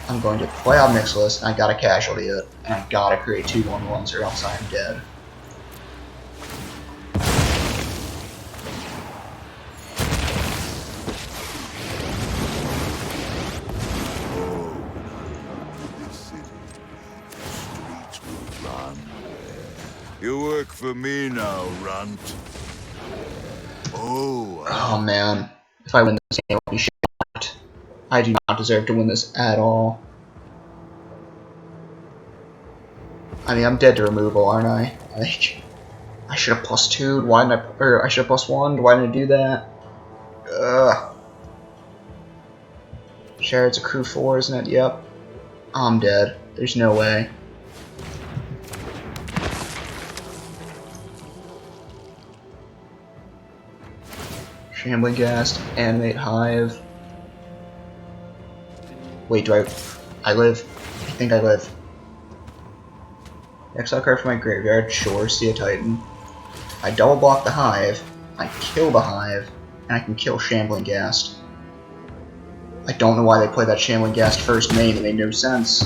I'm going to play Mob Nixilis, and I gotta casualty it, and I gotta create 2/1/1s or else I'm dead. You work for me now, Runt. Oh man, if I win this game, I'll be shocked. I do not deserve to win this at all. I mean, I'm dead to removal, aren't I? Like, I should have +2'd. Why didn't I? Or I should have +1'd. Why didn't I do that? Ugh. Shared's a crew 4, isn't it? Yep. I'm dead. There's no way. Shambling Ghast, Animate Hive. Wait, do I live? I think I live. Exile card from my graveyard, sure, see a Titan. I double block the Hive, I kill the Hive, and I can kill Shambling Ghast. I don't know why they played that Shambling Ghast first main, it made no sense.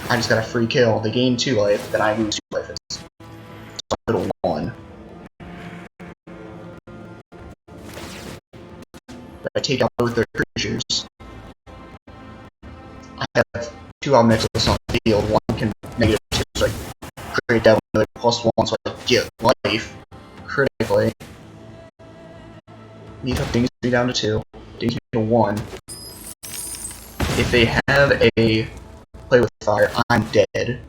I just got a free kill. They gain 2 life, then I lose 2 life. It's a little 1. I take out both their creatures. I have 2 Mob Nixilis on the field, one can -2, so I create that one +1, so I get life critically. Need to things to be down to 2, things to 1. If they have a play with fire, I'm dead.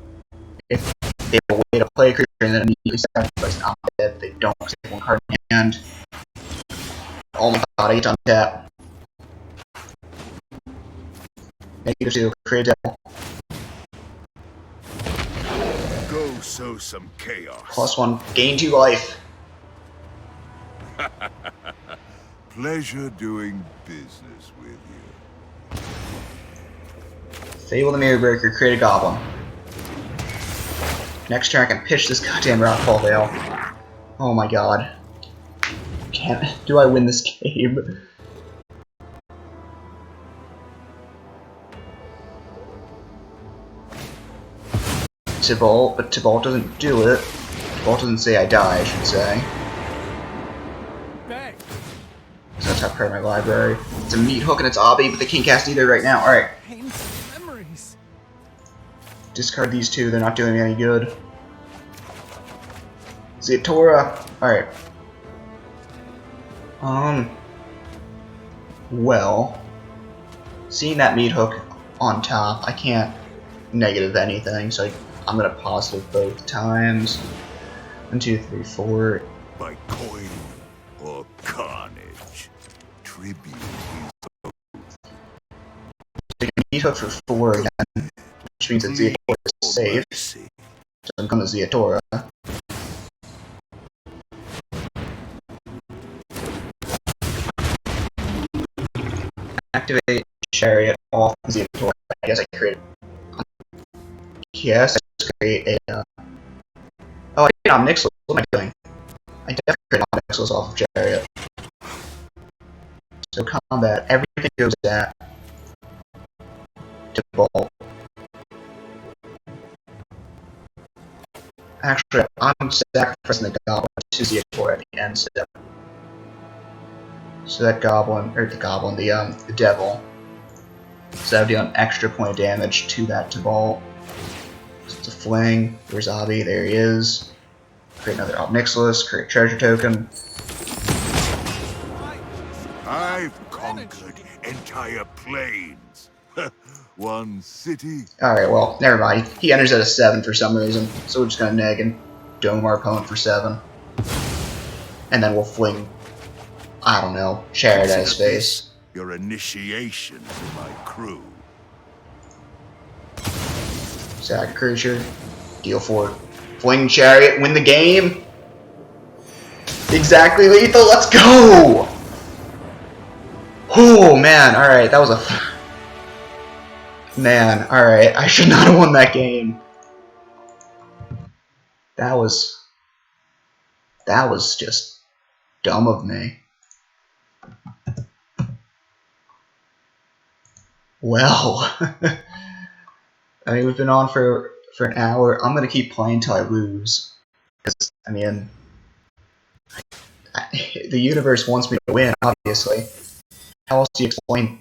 If they have a way to play a creature and then immediately sacrifice, I'm dead. They don't take 1 card in hand. Oh my god, I get to untap. -2, create a devil. Go sow some chaos. +1, gain 2 life. Pleasure doing business with you. Fable the Mirror Breaker, create a goblin. Next turn I can pitch this goddamn Rockfall Veil. Oh my god. Do I win this game? Tibalt, but Tibalt doesn't do it. Tibalt doesn't say I die, I should say. Bang. So that's top card in my library. It's a Meat Hook and it's Obby, but they can't cast either right now. Alright. Painful memories. Discard these 2, they're not doing me any good. Zeatora. Alright. Well, seeing that Meat Hook on top, I can't negative anything, so I'm gonna positive both times. 1, 2, 3, 4. By coin or carnage, tribute Meat Hook for 4 again, which means that Zeatora is safe. So I'm gonna Zeatora. Activate Chariot off Zeatora. I guess I created. Yes, I just create a. Oh, I create Mob Nixilis. What am I doing? I definitely create Mob Nixilis off of Chariot. So combat, everything goes at to Bolt. Actually, I'm sacrificing the goblin to Zeatora at the end step. So that goblin, or the devil. So that would do an extra point of damage to that Tibalt. So it's a fling. Where's Obby? There he is. Create another Mob Nixilis, create treasure token. I've conquered entire plains. One city. Alright, well, never mind. He enters at a 7 for some reason, so we're just gonna neg and dome our opponent for 7. And then we'll fling, I don't know, Chariot at his face. Your initiation to my crew. Sack a creature, deal 4. Fling Chariot, win the game! Exactly lethal, let's go! Oh man, alright, that was a... Man, alright, I should not have won that game. That was just dumb of me. Well, I mean, we've been on for an hour. I'm gonna keep playing till I lose. I mean, the universe wants me to win, obviously. How else do you explain...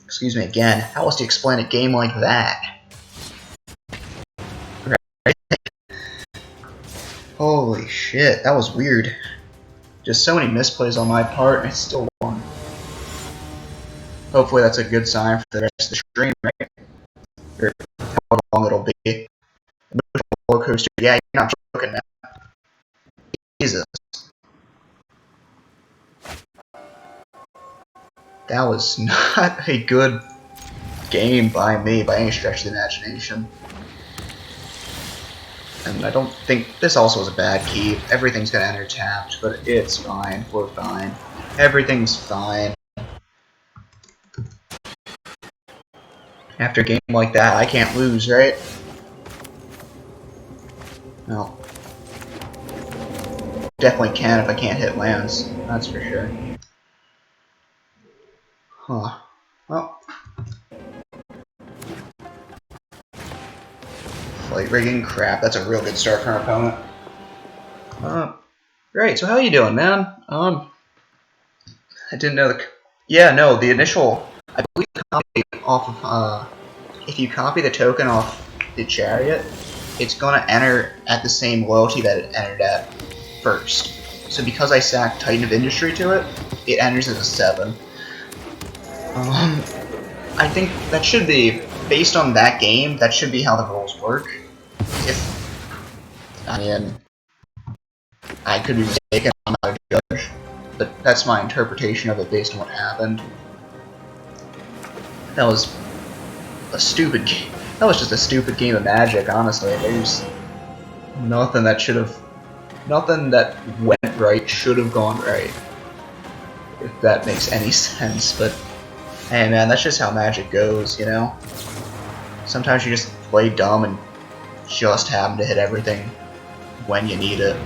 Excuse me again. How else do you explain a game like that? Right? Holy shit, that was weird. Just so many misplays on my part, and I still won. Hopefully that's a good sign for the rest of the stream, right? Or how long it'll be. Roller coaster. Yeah, you're not joking now. Jesus. That was not a good game by me by any stretch of the imagination. And I don't think this also is a bad keep. Everything's gonna enter tapped, but it's fine. We're fine. Everything's fine. After a game like that, I can't lose, right? No. Definitely can if I can't hit lands. That's for sure. Huh. Well. Flight rigging? Crap, that's a real good start for our opponent. Great, so how you doing, man? I didn't know the... Yeah, no, the initial... I believe the copy off of, if you copy the token off the chariot, it's gonna enter at the same loyalty that it entered at first. So because I sacked Titan of Industry to it, it enters as a 7. I think that should be, based on that game, that should be how the rules work. I mean, I could be mistaken, I'm not a judge, but that's my interpretation of it based on what happened. That was a stupid game. That was just a stupid game of Magic, honestly. There's nothing that should have... Nothing that went right should have gone right. If that makes any sense, but... Hey man, that's just how Magic goes, you know? Sometimes you just play dumb and just happen to hit everything when you need it.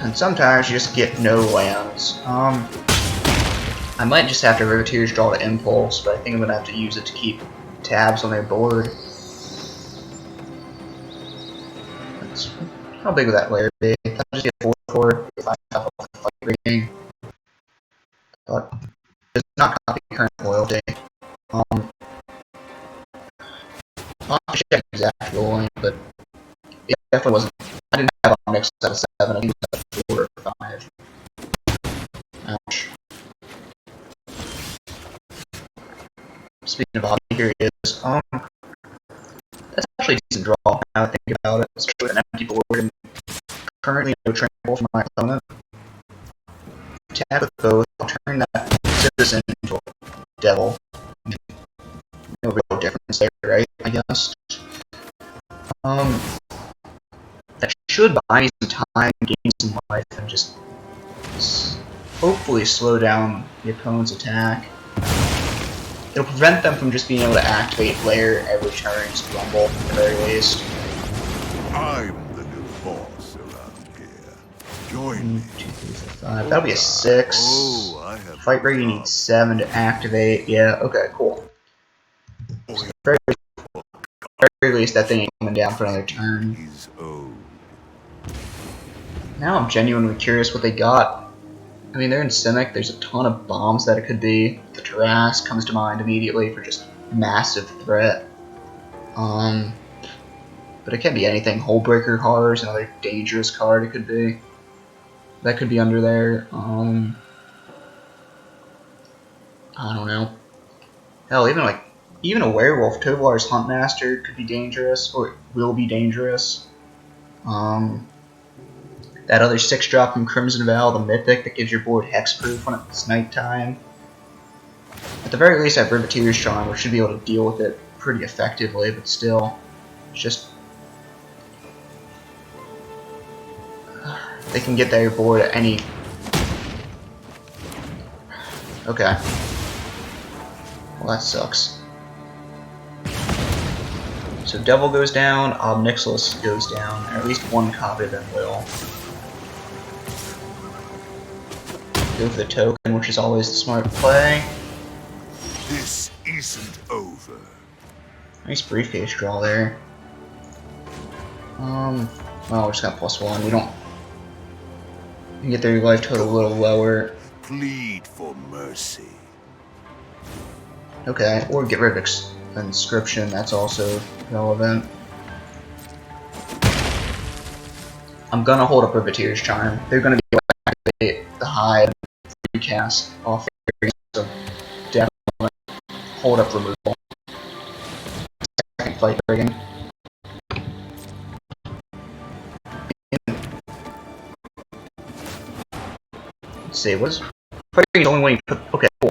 And sometimes you just get no lands. I might just have to Riveteers draw the Impulse, but I think I'm gonna have to use it to keep tabs on their board. How big would that layer be? I'll just get 4 if I have a fight rigging. But it's not copy current loyalty. I'll check exact ruling, but it definitely wasn't. I didn't have a mix out of 7, I think it was at 4 or 5. Ouch. Speaking of Bobby, here he is. That's actually a decent draw, now that I think about it. Especially with an empty board and currently no trample for my opponent. Tap with both, I'll turn that citizen into a devil. No real difference there, right? I guess. That should buy me some time, gain some life, and just hopefully slow down the opponent's attack. It'll prevent them from just being able to activate Lair every turn to Rumble, at the very least. I'm the new boss around here. Join me. 2, 3, 4, 5. That'll be a 6. Oh, I have Fight rating needs 7 to activate. Yeah, okay, cool. So very least that thing ain't coming down for another turn. He's old. Now I'm genuinely curious what they got. I mean, they're in Simic, there's a ton of bombs that it could be. The Tarrasque comes to mind immediately for just massive threat. But it can be anything. Hullbreaker Horror, another dangerous card it could be. That could be under there. I don't know. Hell, even a werewolf, Tovolar's Huntmaster could be dangerous, or will be dangerous. That other 6-drop from Crimson Val, the Mythic, that gives your board hexproof when it's nighttime. At the very least, I have Riveteers Charm, which should be able to deal with it pretty effectively, but still, it's just... They can get their board at any... Okay. Well, that sucks. So Devil goes down, Mob Nixilis goes down, or at least one copy of them will. Go for the token, which is always the smart play. This isn't over. Nice briefcase draw there. Well, we're just got +1. We don't. You can get their life total a little lower. Plead for mercy. Okay, or get rid of inscription. That's also relevant. I'm gonna hold up Riveteer's Charm. They're gonna be able to activate the hide recast off, so definitely hold up removal. Second fight rigging. Let's see, what's fight rigging is the only way you put. Okay, cool.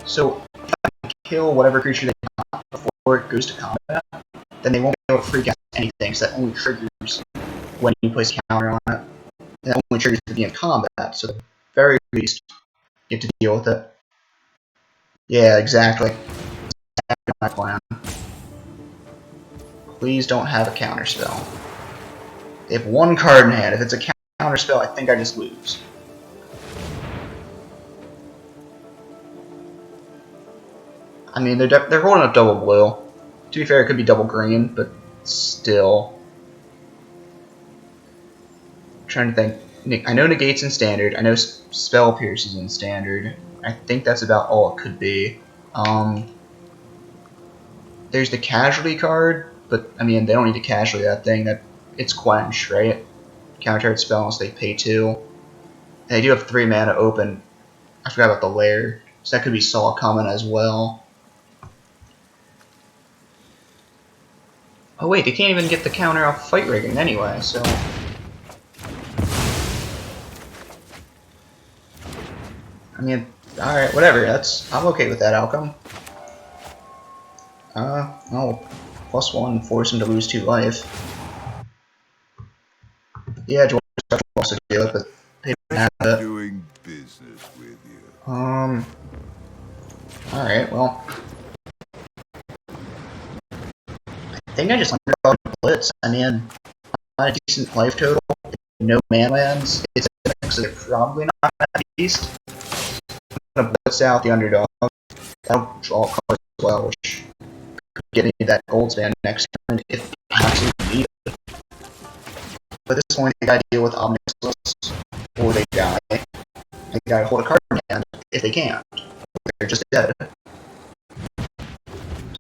So if I can kill whatever creature they got before it goes to combat, then they won't be able to freak out anything, so that only triggers when you place a counter on it. And that only triggers to be in combat, so at the very least, you have to deal with it. Yeah, exactly. That's my plan. Please don't have a counter spell. They have one card in hand. If it's a counter spell, I think I just lose. I mean, they're holding up double blue. To be fair, it could be double green, but still. I'm trying to think. I know Negate's in Standard. I know Spell Pierce is in Standard. I think that's about all it could be. There's the Casualty card, but I mean, they don't need to casualty that thing. It's quenched, right? Counter spell unless they pay 2. And they do have 3 mana open. I forgot about the lair, so that could be Saw coming as well. Oh wait, they can't even get the counter off fight rigging anyway, so. I mean, alright, whatever, I'm okay with that outcome. Oh, +1, force him to lose 2 life. Yeah, George also do it, but they don't have it. Doing business with you. Alright, well. I think I just underdog Blitz. I mean, not a decent life total, no man lands. It's actually probably not that beast. I'm gonna Blitz out the underdog. That'll draw cards as well, which could get me that gold span next turn if I actually need it. But at this point, they gotta deal with Mob Nixilis, or they die. They gotta hold a card in hand if they can't. They're just dead.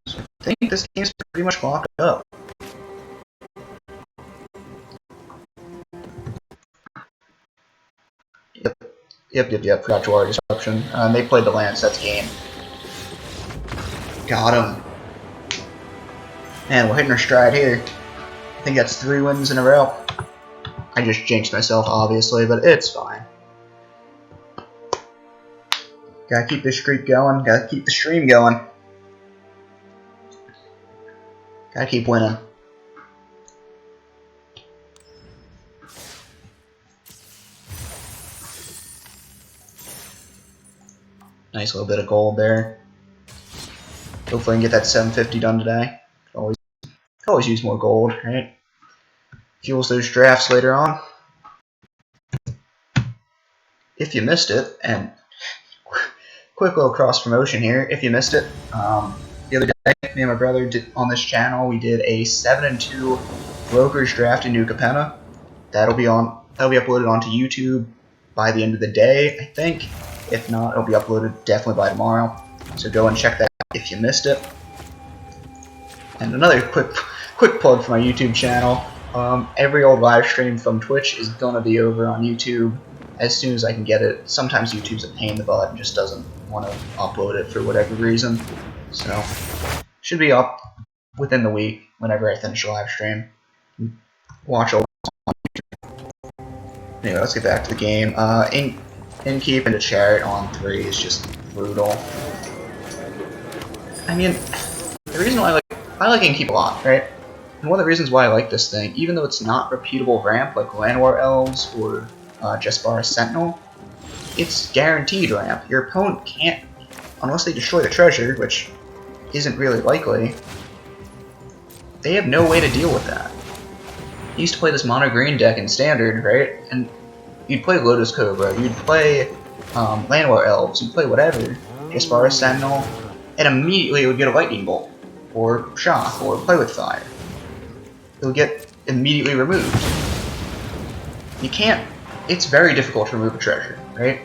So I think this game's pretty much locked up. Yep. Forgot Jawar Disruption. They played the Lance. That's game. Got him. Man, we're hitting our stride here. I think that's 3 wins in a row. I just jinxed myself, obviously, but it's fine. Gotta keep this streak going. Gotta keep the stream going. Gotta keep winning. Nice little bit of gold there. Hopefully I can get that 750 done today. Could always use more gold, right? Fuels those drafts later on. If you missed it, and quick little cross promotion here. If you missed it, the other day, me and my brother on this channel, we did a 7-2 Brokers draft in New Capenna. That'll be uploaded onto YouTube by the end of the day, I think. If not, it'll be uploaded definitely by tomorrow. So go and check that out if you missed it. And another quick plug for my YouTube channel. Every old live stream from Twitch is gonna be over on YouTube as soon as I can get it. Sometimes YouTube's a pain in the butt and just doesn't want to upload it for whatever reason. So, should be up within the week whenever I finish a live stream. Watch over on YouTube. Anyway, let's get back to the game. Inkeep into Chariot on 3 is just brutal. I mean, the reason why I like Inkeep a lot, right? And one of the reasons why I like this thing, even though it's not repeatable ramp like Llanowar Elves or Jespara Sentinel, it's guaranteed ramp. Your opponent can't, unless they destroy the treasure, which isn't really likely, they have no way to deal with that. You used to play this mono green deck in standard, right? And you'd play Lotus Cobra, you'd play Landwehr Elves, you'd play whatever, Jaspara Sentinel, and immediately it would get a Lightning Bolt, or Shock, or Play with Fire. It would get immediately removed. You can't, it's very difficult to remove a treasure, right?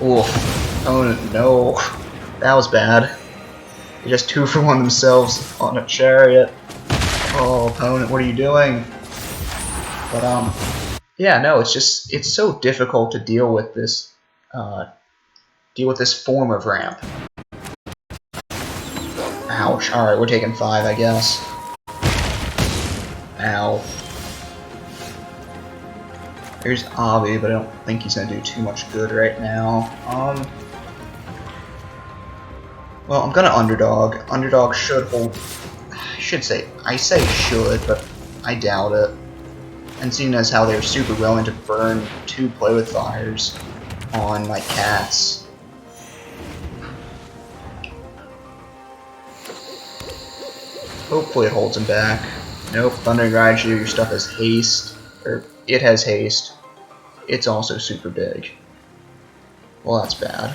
Oof. Oh no, that was bad. They just 2-for-1 themselves on a chariot. Oh, opponent, what are you doing? But, yeah, no, it's just, it's so difficult to deal with this form of ramp. Ouch, alright, we're taking 5, I guess. Ow. Here's Avi, but I don't think he's gonna do too much good right now. Well, I'm gonna Underdog. Underdog should hold... I say should, but I doubt it. And seeing as how they're super willing to burn 2 Play with Fires on my cats. Hopefully it holds him back. Nope, Thundering Raiju, your stuff has haste. Or, it has haste. It's also super big. Well, that's bad.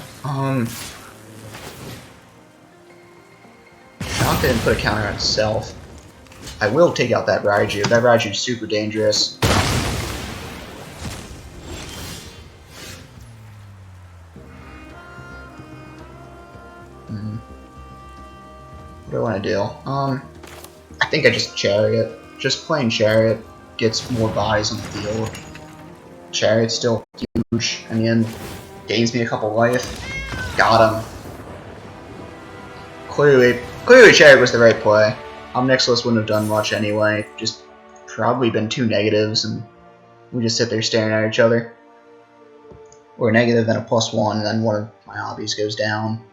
Shock didn't put a counter on itself. I will take out that Raiju. That Raiju's super dangerous. What do I want to do? I think I just Chariot. Just plain Chariot gets more bodies on the field. Chariot's still huge. In the end, gains me a couple life. Got him. Clearly Chariot was the right play. Mob Nixilis wouldn't have done much anyway. Just probably been 2 negatives, and we just sit there staring at each other. Or a negative, then a +1, and then one of my hobbies goes down.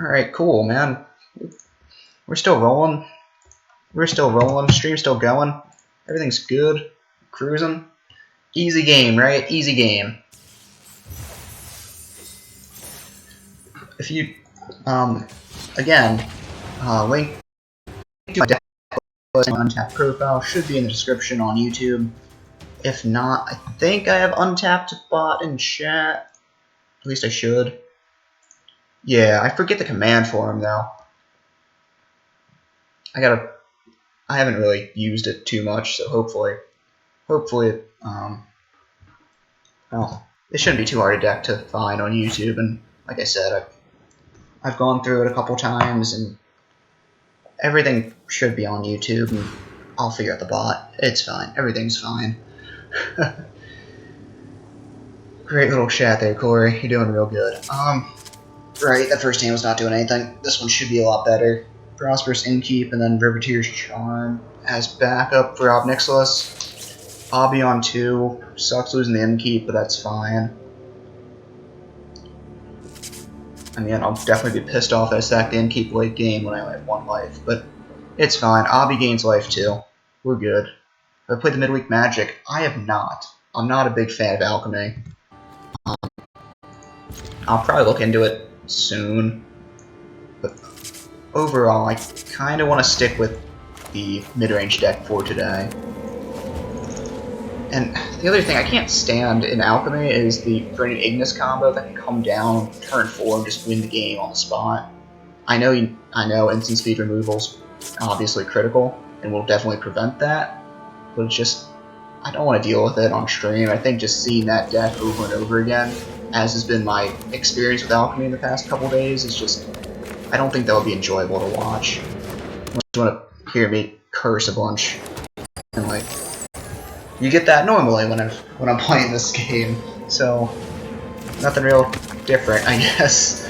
Alright, cool, man. We're still rolling. Stream's still going. Everything's good. Cruising. Easy game, right? Easy game. If you, again, link to my Decklist and Untapped profile should be in the description on YouTube. If not, I think I have Untapped bot in chat. At least I should. Yeah, I forget the command for him though. I haven't really used it too much, so hopefully, well, it shouldn't be too hard a deck to find on YouTube. And like I said, I've gone through it a couple times, and everything should be on YouTube, and I'll figure out the bot. It's fine. Everything's fine. Great little chat there, Corey. You're doing real good. Right, that first hand was not doing anything. This one should be a lot better. Prosperous Innkeep and then Riveteer's Charm as backup for Mob Nixilis. Obby on 2. Sucks losing the Innkeep, but that's fine. I mean, I'll definitely be pissed off that I sacked the Innkeep late game when I only had 1 life, but it's fine. Obby gains life too. We're good. Have I played the Midweek Magic? I have not. I'm not a big fan of Alchemy. I'll probably look into it soon, but overall, I kind of want to stick with the midrange deck for today. And the other thing I can't stand in Alchemy is the Burning Ignis combo that can come down turn 4 and just win the game on the spot. I know instant speed removal's obviously critical and will definitely prevent that, but it's just, I don't want to deal with it on stream. I think just seeing that deck over and over again, as has been my experience with Alchemy in the past couple days, is just, I don't think that would be enjoyable to watch. Unless you want to hear me curse a bunch. And like, you get that normally when I'm playing this game, so nothing real different, I guess.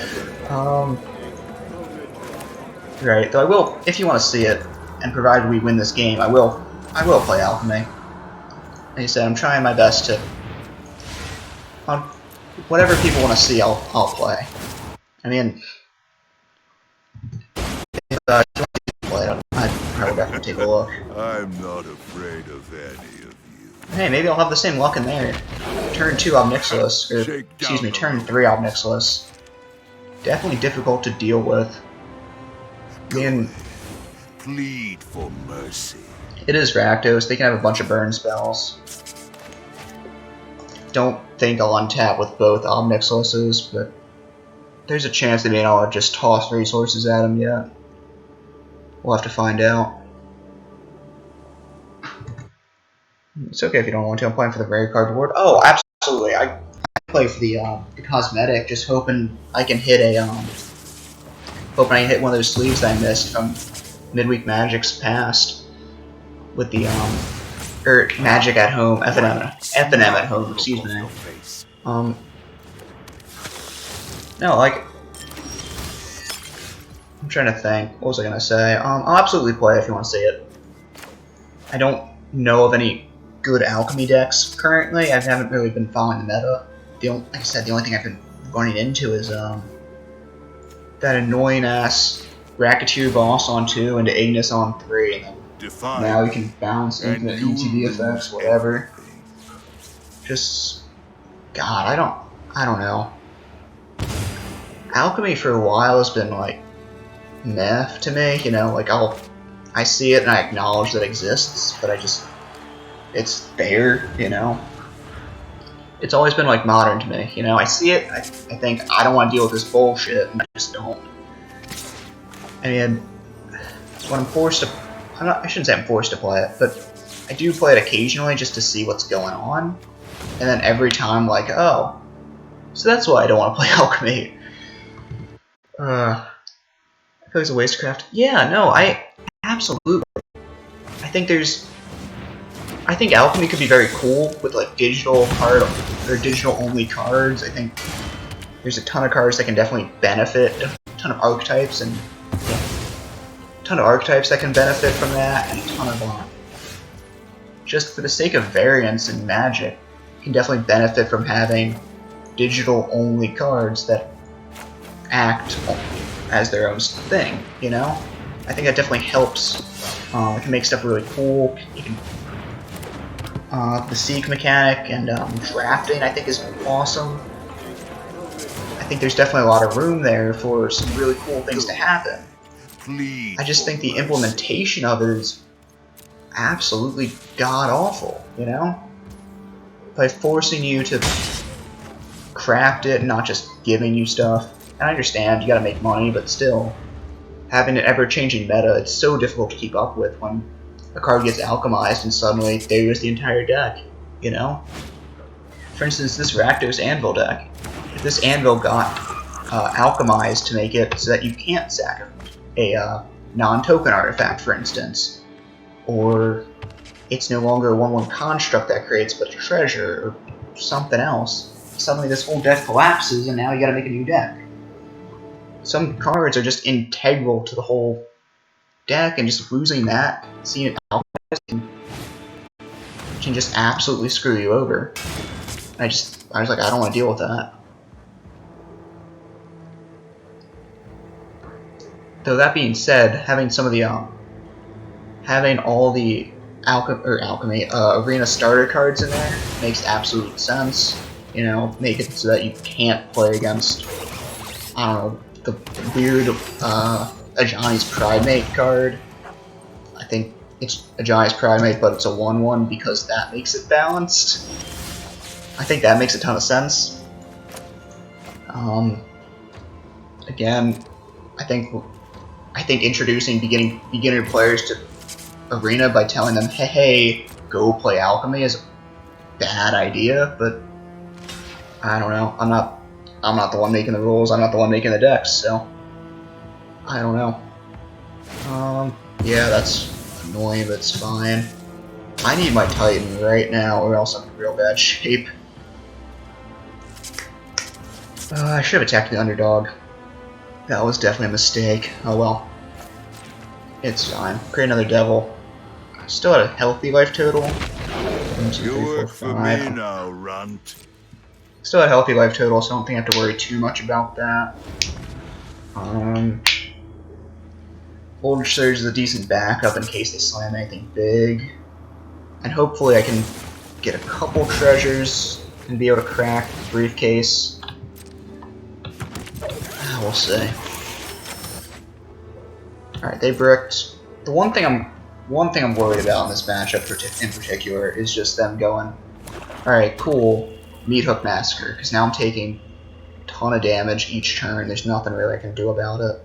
Right, though I will, if you want to see it, and provided we win this game, I will play Alchemy. Like I said, I'm trying my best to, whatever people want to see, I'll play. I mean, if you want to play it, I'd probably definitely take a look. I'm not afraid of any of you. Hey, maybe I'll have the same luck in there. Turn 2 Mob Nixilis, or excuse me, turn 3 Mob Nixilis. Definitely difficult to deal with. And Plead for mercy. it is Rakdos, they can have a bunch of burn spells. Don't think I'll untap with both Mob Nixilises, but there's a chance they may not just toss resources at him yet. We'll have to find out. It's okay if you don't want to. I'm playing for the rare card reward. Oh, absolutely. I play for the cosmetic, just hoping I can hit a hoping I can hit one of those sleeves that I missed from midweek Magic's past with the or Magic at Home, FNM at Home. Excuse me. No, like I'm trying to think. What was I gonna say? I'll absolutely play if you want to see it. I don't know of any good alchemy decks currently. I haven't really been following the meta. Like I said, the only thing I've been running into is that annoying ass Racketeer boss on 2 into Ignis on 3, and then now you can bounce infinite ETB effects, whatever. Just God, I don't know. Alchemy for a while has been like meh to me, you know, like I see it and I acknowledge that it exists, but it's there, you know. It's always been like modern to me, you know. I see it, I think I don't want to deal with this bullshit, and I just don't. I mean, when I'm forced to, I shouldn't say I'm forced to play it, but I do play it occasionally just to see what's going on, and then every time like, oh, so that's why I don't want to play alchemy. I feel like it's a waste of craft. Yeah, no, I absolutely. I think alchemy could be very cool with like digital card or digital only cards. I think there's a ton of cards that can definitely benefit, a ton of archetypes and a ton of archetypes that can benefit from that, and a ton of just for the sake of variance in Magic, can definitely benefit from having digital only cards that act as their own thing, you know? I think that definitely helps. It can make stuff really cool. You can, the Seek mechanic and drafting, I think, is awesome. I think there's definitely a lot of room there for some really cool things to happen. I just think the implementation of it is absolutely god-awful, you know? By forcing you to craft it and not just giving you stuff. And I understand, you gotta make money, but still, having an ever-changing meta, it's so difficult to keep up with when a card gets alchemized and suddenly there goes the entire deck, you know? For instance, this Rakdos Anvil deck. If this Anvil got alchemized to make it so that you can't sack a non-token artifact, for instance, or it's no longer a 1/1 construct that creates but a treasure, or something else, suddenly this whole deck collapses and now you gotta make a new deck. Some cards are just integral to the whole deck, and just losing that, seeing it alchemized, can just absolutely screw you over. I was like, I don't want to deal with that. Though that being said, having some of the having all the alchemy arena starter cards in there makes absolute sense. You know, make it so that you can't play against, I don't know, the weird Ajani's Primate card. I think it's Ajani's Primate, but it's a 1/1 because that makes it balanced. I think that makes a ton of sense. Again, I think introducing beginner players to Arena by telling them, hey, go play Alchemy is a bad idea, but I don't know. I'm not the one making the rules. I'm not the one making the decks, so I don't know. Yeah, that's annoying, but it's fine. I need my Titan right now, or else I'm in real bad shape. I should have attacked the underdog. That was definitely a mistake. Oh well. It's fine. Create another devil. Still at a healthy life total. 1, 2, 3, 4, 5. Now, runt. Still at a healthy life total, so I don't think I have to worry too much about that. Voltage Surge is a decent backup in case they slam anything big. And hopefully I can get a couple treasures and be able to crack the briefcase. We'll see. Alright, they bricked. The one thing I'm worried about in this matchup in particular is just them going, alright, cool, Meat Hook Massacre, because now I'm taking a ton of damage each turn. There's nothing really I can do about it.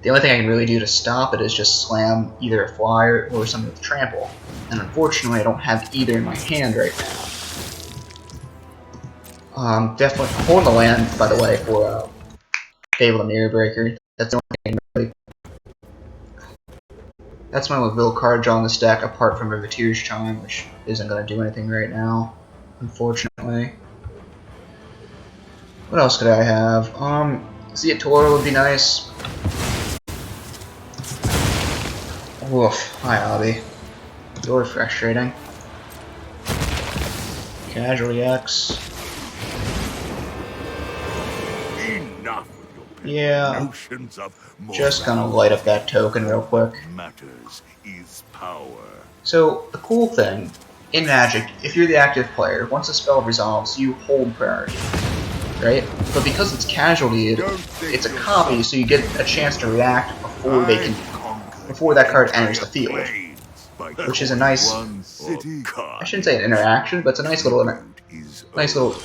The only thing I can really do to stop it is just slam either a flyer or something with trample. And unfortunately, I don't have either in my hand right now. Definitely holding the land, by the way, for Fable the Mirror Breaker. That's the only thing really. That's my only real card draw on this deck, apart from Riveteer's Chime, which isn't going to do anything right now, unfortunately. What else could I have? Zeatora would be nice. Woof. Hi, Abby. You're frustrating. Casualty X. Enough with your Yeah. notions of Just gonna light up that token real quick. matters is power. So, the cool thing, in Magic, if you're the active player, once a spell resolves, you hold priority, right? But because it's casualty, it's a copy, so you get a chance to react before that card enters the field. Which is a nice, I shouldn't say an interaction, but it's a nice little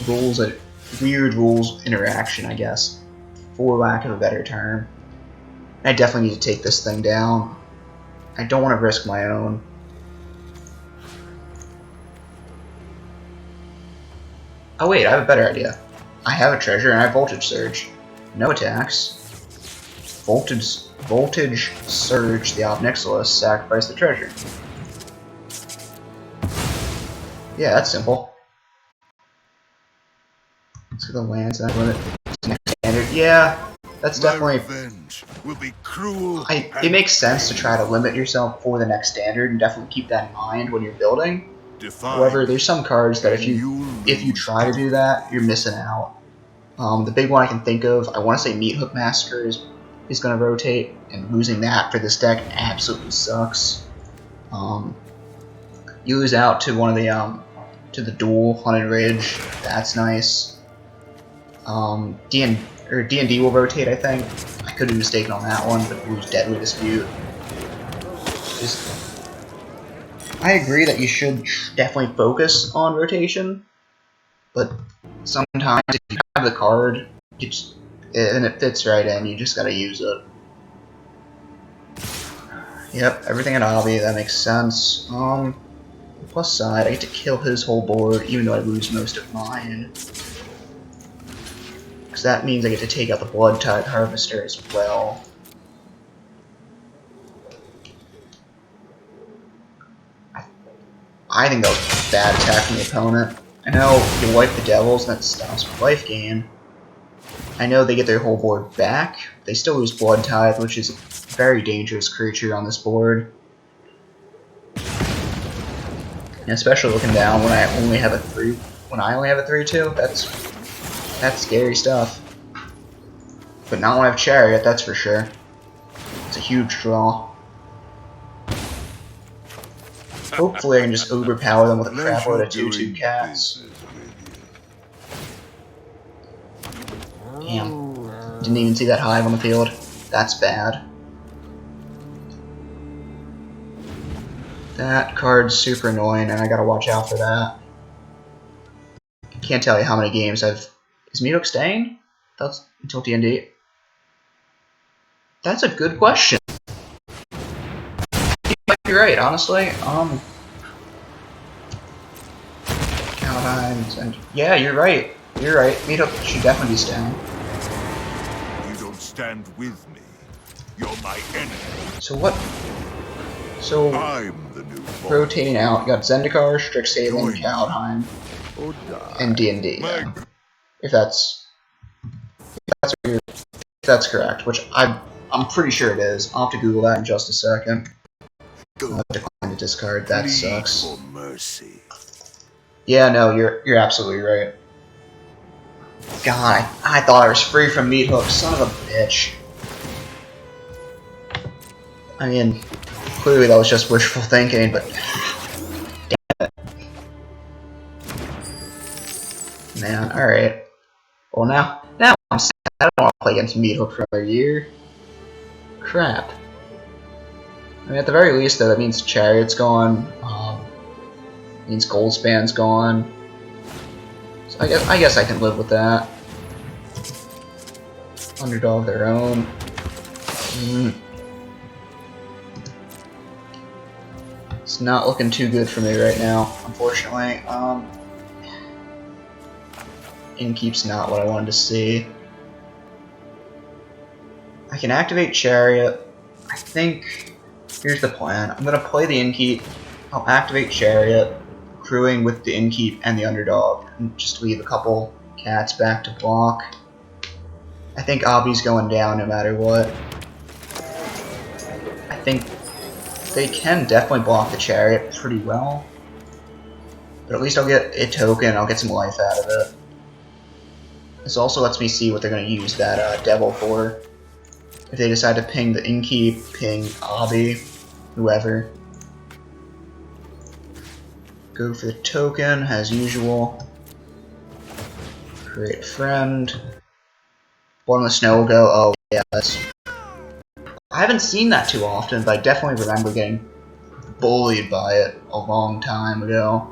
rules, weird rules interaction, I guess, for lack of a better term. I definitely need to take this thing down. I don't want to risk my own. Oh wait, I have a better idea. I have a treasure and I have Voltage Surge. No attacks. Voltage Surge the Mob Nixilis, sacrifice the treasure. Yeah, that's simple. Let's get the lands and I limit next standard. Yeah, that's definitely. Will be cruel. It makes sense to try to limit yourself for the next standard and definitely keep that in mind when you're building. However, there's some cards that if you try to do that, you're missing out. The big one I can think of, I want to say Meat Hook Massacre is going to rotate, and losing that for this deck absolutely sucks. You lose out to one of the to the dual Hunted Ridge. That's nice. D&D will rotate, I think. I could be mistaken on that one, but lose Deadly Dispute. I agree that you should definitely focus on rotation, but sometimes if you have the card and it fits right in, you just gotta use it. Yep, everything at Avi, that makes sense. Plus side, I get to kill his whole board, even though I lose most of mine. Because that means I get to take out the Blood Tide Harvester as well. I think that was a bad attack from the opponent. I know you wipe the Devils and that stops life gain. I know they get their whole board back. They still lose Blood Tithe, which is a very dangerous creature on this board. And especially looking down when I only have a 3/2, that's scary stuff. But not when I have Chariot, that's for sure. It's a huge draw. Hopefully I can just overpower them with a crap load of 2/2 cats. Damn. Didn't even see that hive on the field. That's bad. That card's super annoying and I gotta watch out for that. Can't tell you how many games I've... Is Meat Hook staying? That's until D&D. That's a good question. You might be right, honestly. Caladines and... Yeah, you're right. You're right. Meat Hook should definitely be staying. You don't stand with me. You're my enemy. So what... So... I'm the new boss. Rotating out, you got Zendikar, Strixhaven, Kaldheim, Or die. and D&D. Yeah. If that's correct, which I'm pretty sure it is. I'll have to Google that in just a second. I'll decline to discard. That sucks. For mercy. Yeah, no, you're absolutely right. God, I thought I was free from Meat Hook. Son of a bitch. I mean, clearly that was just wishful thinking, but damn it. Man, alright. Well, now I'm sad. I don't want to play against Meathook for another year. Crap. I mean, at the very least, though, that means Chariot's gone. Means Goldspan's gone. So I guess I can live with that. Underdog their own. It's not looking too good for me right now, unfortunately. Inkeep's not what I wanted to see. I can activate Chariot. I think here's the plan. I'm gonna play the Inkeep. I'll activate Chariot, crewing with the Inkeep and the Underdog, and just leave a couple cats back to block. I think Abi's going down no matter what. I think they can definitely block the Chariot pretty well. But at least I'll get a token, I'll get some life out of it. This also lets me see what they're going to use that Devil for. If they decide to ping the Inkeep, ping Abi, whoever. Go for the token, as usual. Create a friend. Blood on the Snow will go, oh yeah, that's... I haven't seen that too often, but I definitely remember getting bullied by it a long time ago.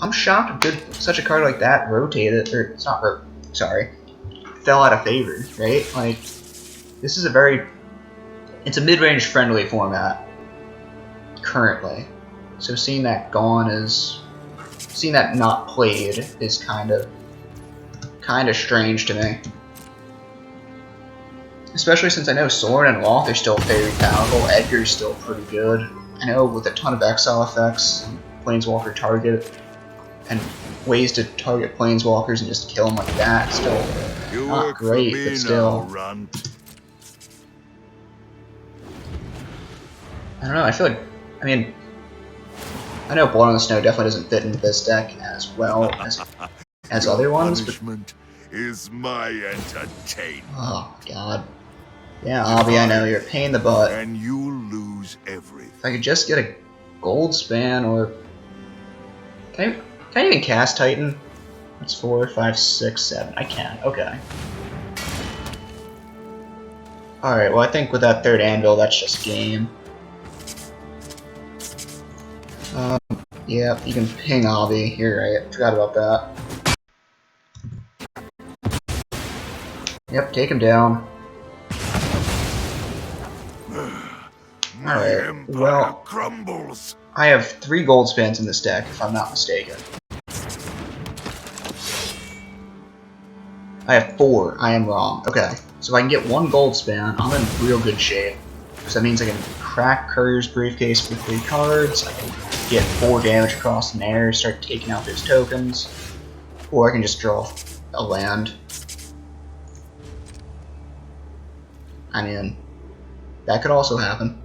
I'm shocked such a card like that rotated, or it's not fell out of favor, right? Like, this is it's a mid-range friendly format, currently. So seeing that not played is kind of strange to me. Especially since I know Sorin and Loth are still very powerful, Edgar's still pretty good. I know with a ton of exile effects, Planeswalker target, and ways to target Planeswalkers and just kill them like that, still not great, but still. I don't know, I feel like, I mean, I know Blood on the Snow definitely doesn't fit into this deck as well as other ones, but... is my entertainment. Oh, God. Yeah, Abi, I know, you're a pain in the butt. And you lose everything. If I could just get a Goldspan, or... Can I even cast Titan? That's 4, 5, 6, 7. I can, okay. Alright, well I think with that third anvil, that's just game. Yeah, you can ping Abi, you're right, forgot about that. Yep, take him down. Alright, well, crumbles. I have 3 Goldspans in this deck, if I'm not mistaken. I have 4, I am wrong. Okay, so if I can get 1 Goldspan, I'm in real good shape. So that means I can crack Courier's Briefcase with 3 cards, I can get 4 damage across the air, start taking out those tokens, or I can just draw a land. I mean, that could also happen.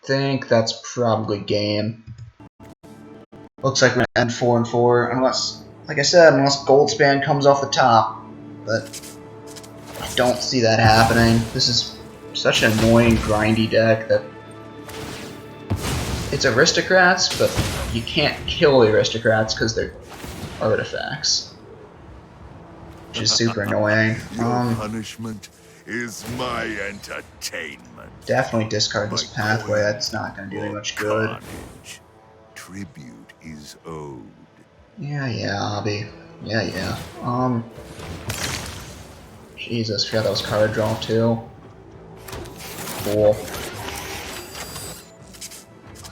I think that's probably game. Looks like we're gonna end 4-4, unless, like I said, unless Goldspan comes off the top. But I don't see that happening. This is such an annoying, grindy deck that it's aristocrats, but you can't kill the aristocrats because they're artifacts, which is super annoying. Your punishment is my entertainment. Definitely discard this pathway. That's not going to do me much good. Carnage. Tribute is owed. Yeah, Abi. Yeah. Jesus, forgot that was card draw too. Cool.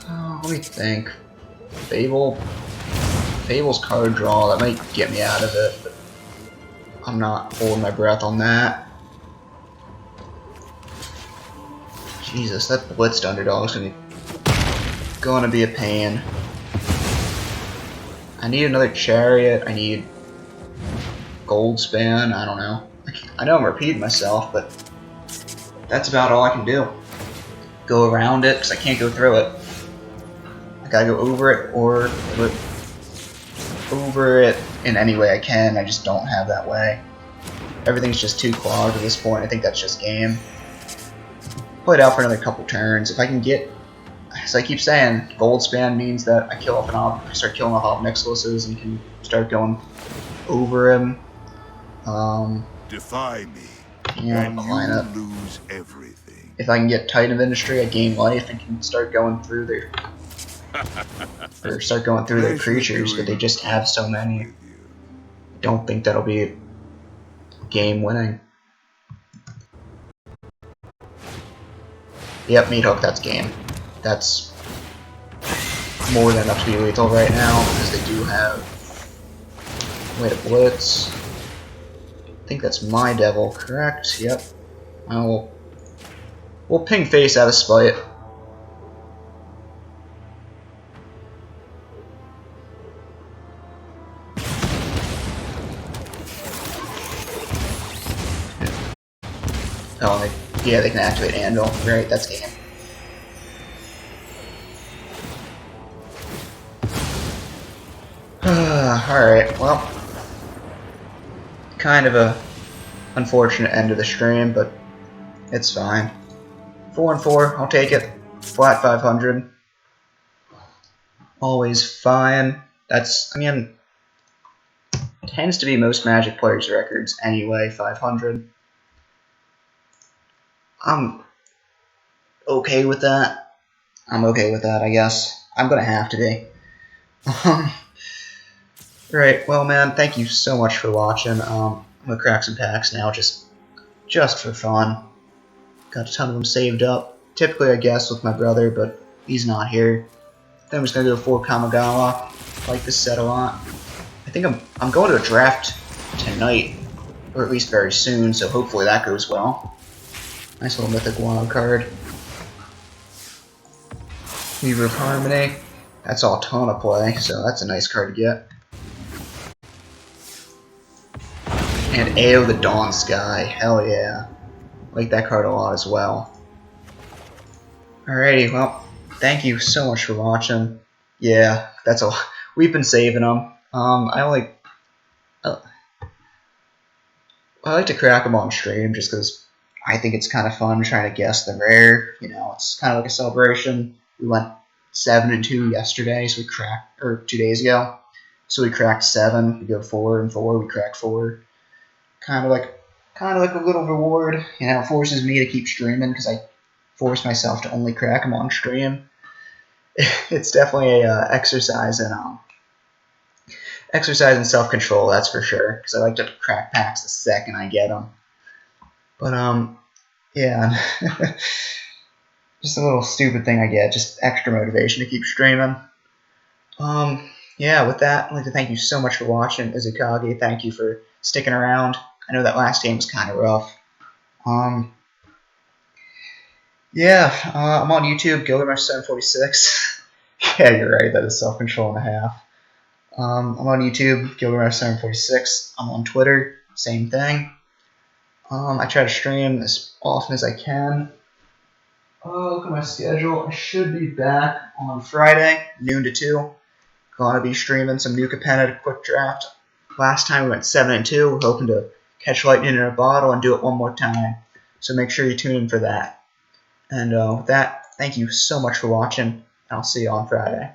Let me think. Fable's card draw, that might get me out of it, but I'm not holding my breath on that. Jesus, that blitzed underdog is gonna be a pain. I need another Chariot, I need Goldspan, I don't know. I know I'm repeating myself, but that's about all I can do. Go around it, because I can't go through it. I gotta go over it, or over it in any way I can, I just don't have that way. Everything's just too clogged at this point, I think that's just game. Play it out for another couple turns. If I can get a as I keep saying, gold spam means that I start killing off all Nixilises and can start going over him. Defy me, Yeah, and line you up. lose everything. If I can get Titan of Industry, I gain life and can start going through their creatures, but they just have so many. I don't think that'll be game winning. Yep, Meat Hook, that's game. That's more than enough to be lethal right now, because they do have way to blitz. I think that's my devil, correct? Yep. We'll ping face out of spite. Oh, yeah, they can activate Anvil. Right, that's game. Alright, well, kind of a unfortunate end of the stream, but it's fine. 4-4, I'll take it. Flat 500. Always fine. That's, I mean, tends to be most Magic players' records anyway, 500. I'm okay with that. I guess. I'm gonna have to be. Right, well, man, thank you so much for watching. I'm gonna crack some packs now, just for fun. Got a ton of them saved up. Typically, I guess, with my brother, but he's not here. Then I'm just gonna go 4 Kamigawa. I like this set a lot. I think I'm going to a draft tonight, or at least very soon, so hopefully that goes well. Nice little Mythic wild card. Weaver of Harmony. That's all ton of play, so that's a nice card to get. And Ao the Dawn Sky. Hell yeah. Like that card a lot as well. Alrighty, well, thank you so much for watching. Yeah, that's all. We've been saving them. I like to crack them on stream just because I think it's kind of fun trying to guess the rare. You know, it's kind of like a celebration. We went 7-2 yesterday, so we cracked, or 2 days ago. So we cracked 7. We go 4-4. We crack 4. Kind of like a little reward. You know, it forces me to keep streaming because I force myself to only crack them on stream. It's definitely a exercise in self-control, that's for sure. Because I like to crack packs the second I get them. But yeah, just a little stupid thing I get, just extra motivation to keep streaming. Yeah, with that, I'd like to thank you so much for watching. Izukage, thank you for sticking around. I know that last game was kind of rough. Yeah, I'm on YouTube, Gilgamesh746. Yeah, you're right, that is self-control and a half. I'm on YouTube, Gilgamesh746. I'm on Twitter, same thing. I try to stream as often as I can. Look at my schedule. I should be back on Friday, noon to 2. Gonna be streaming some New Capenna Quick Draft. Last time we went 7-2. We're hoping to catch lightning in a bottle and do it one more time. So make sure you tune in for that. And with that, thank you so much for watching. I'll see you on Friday.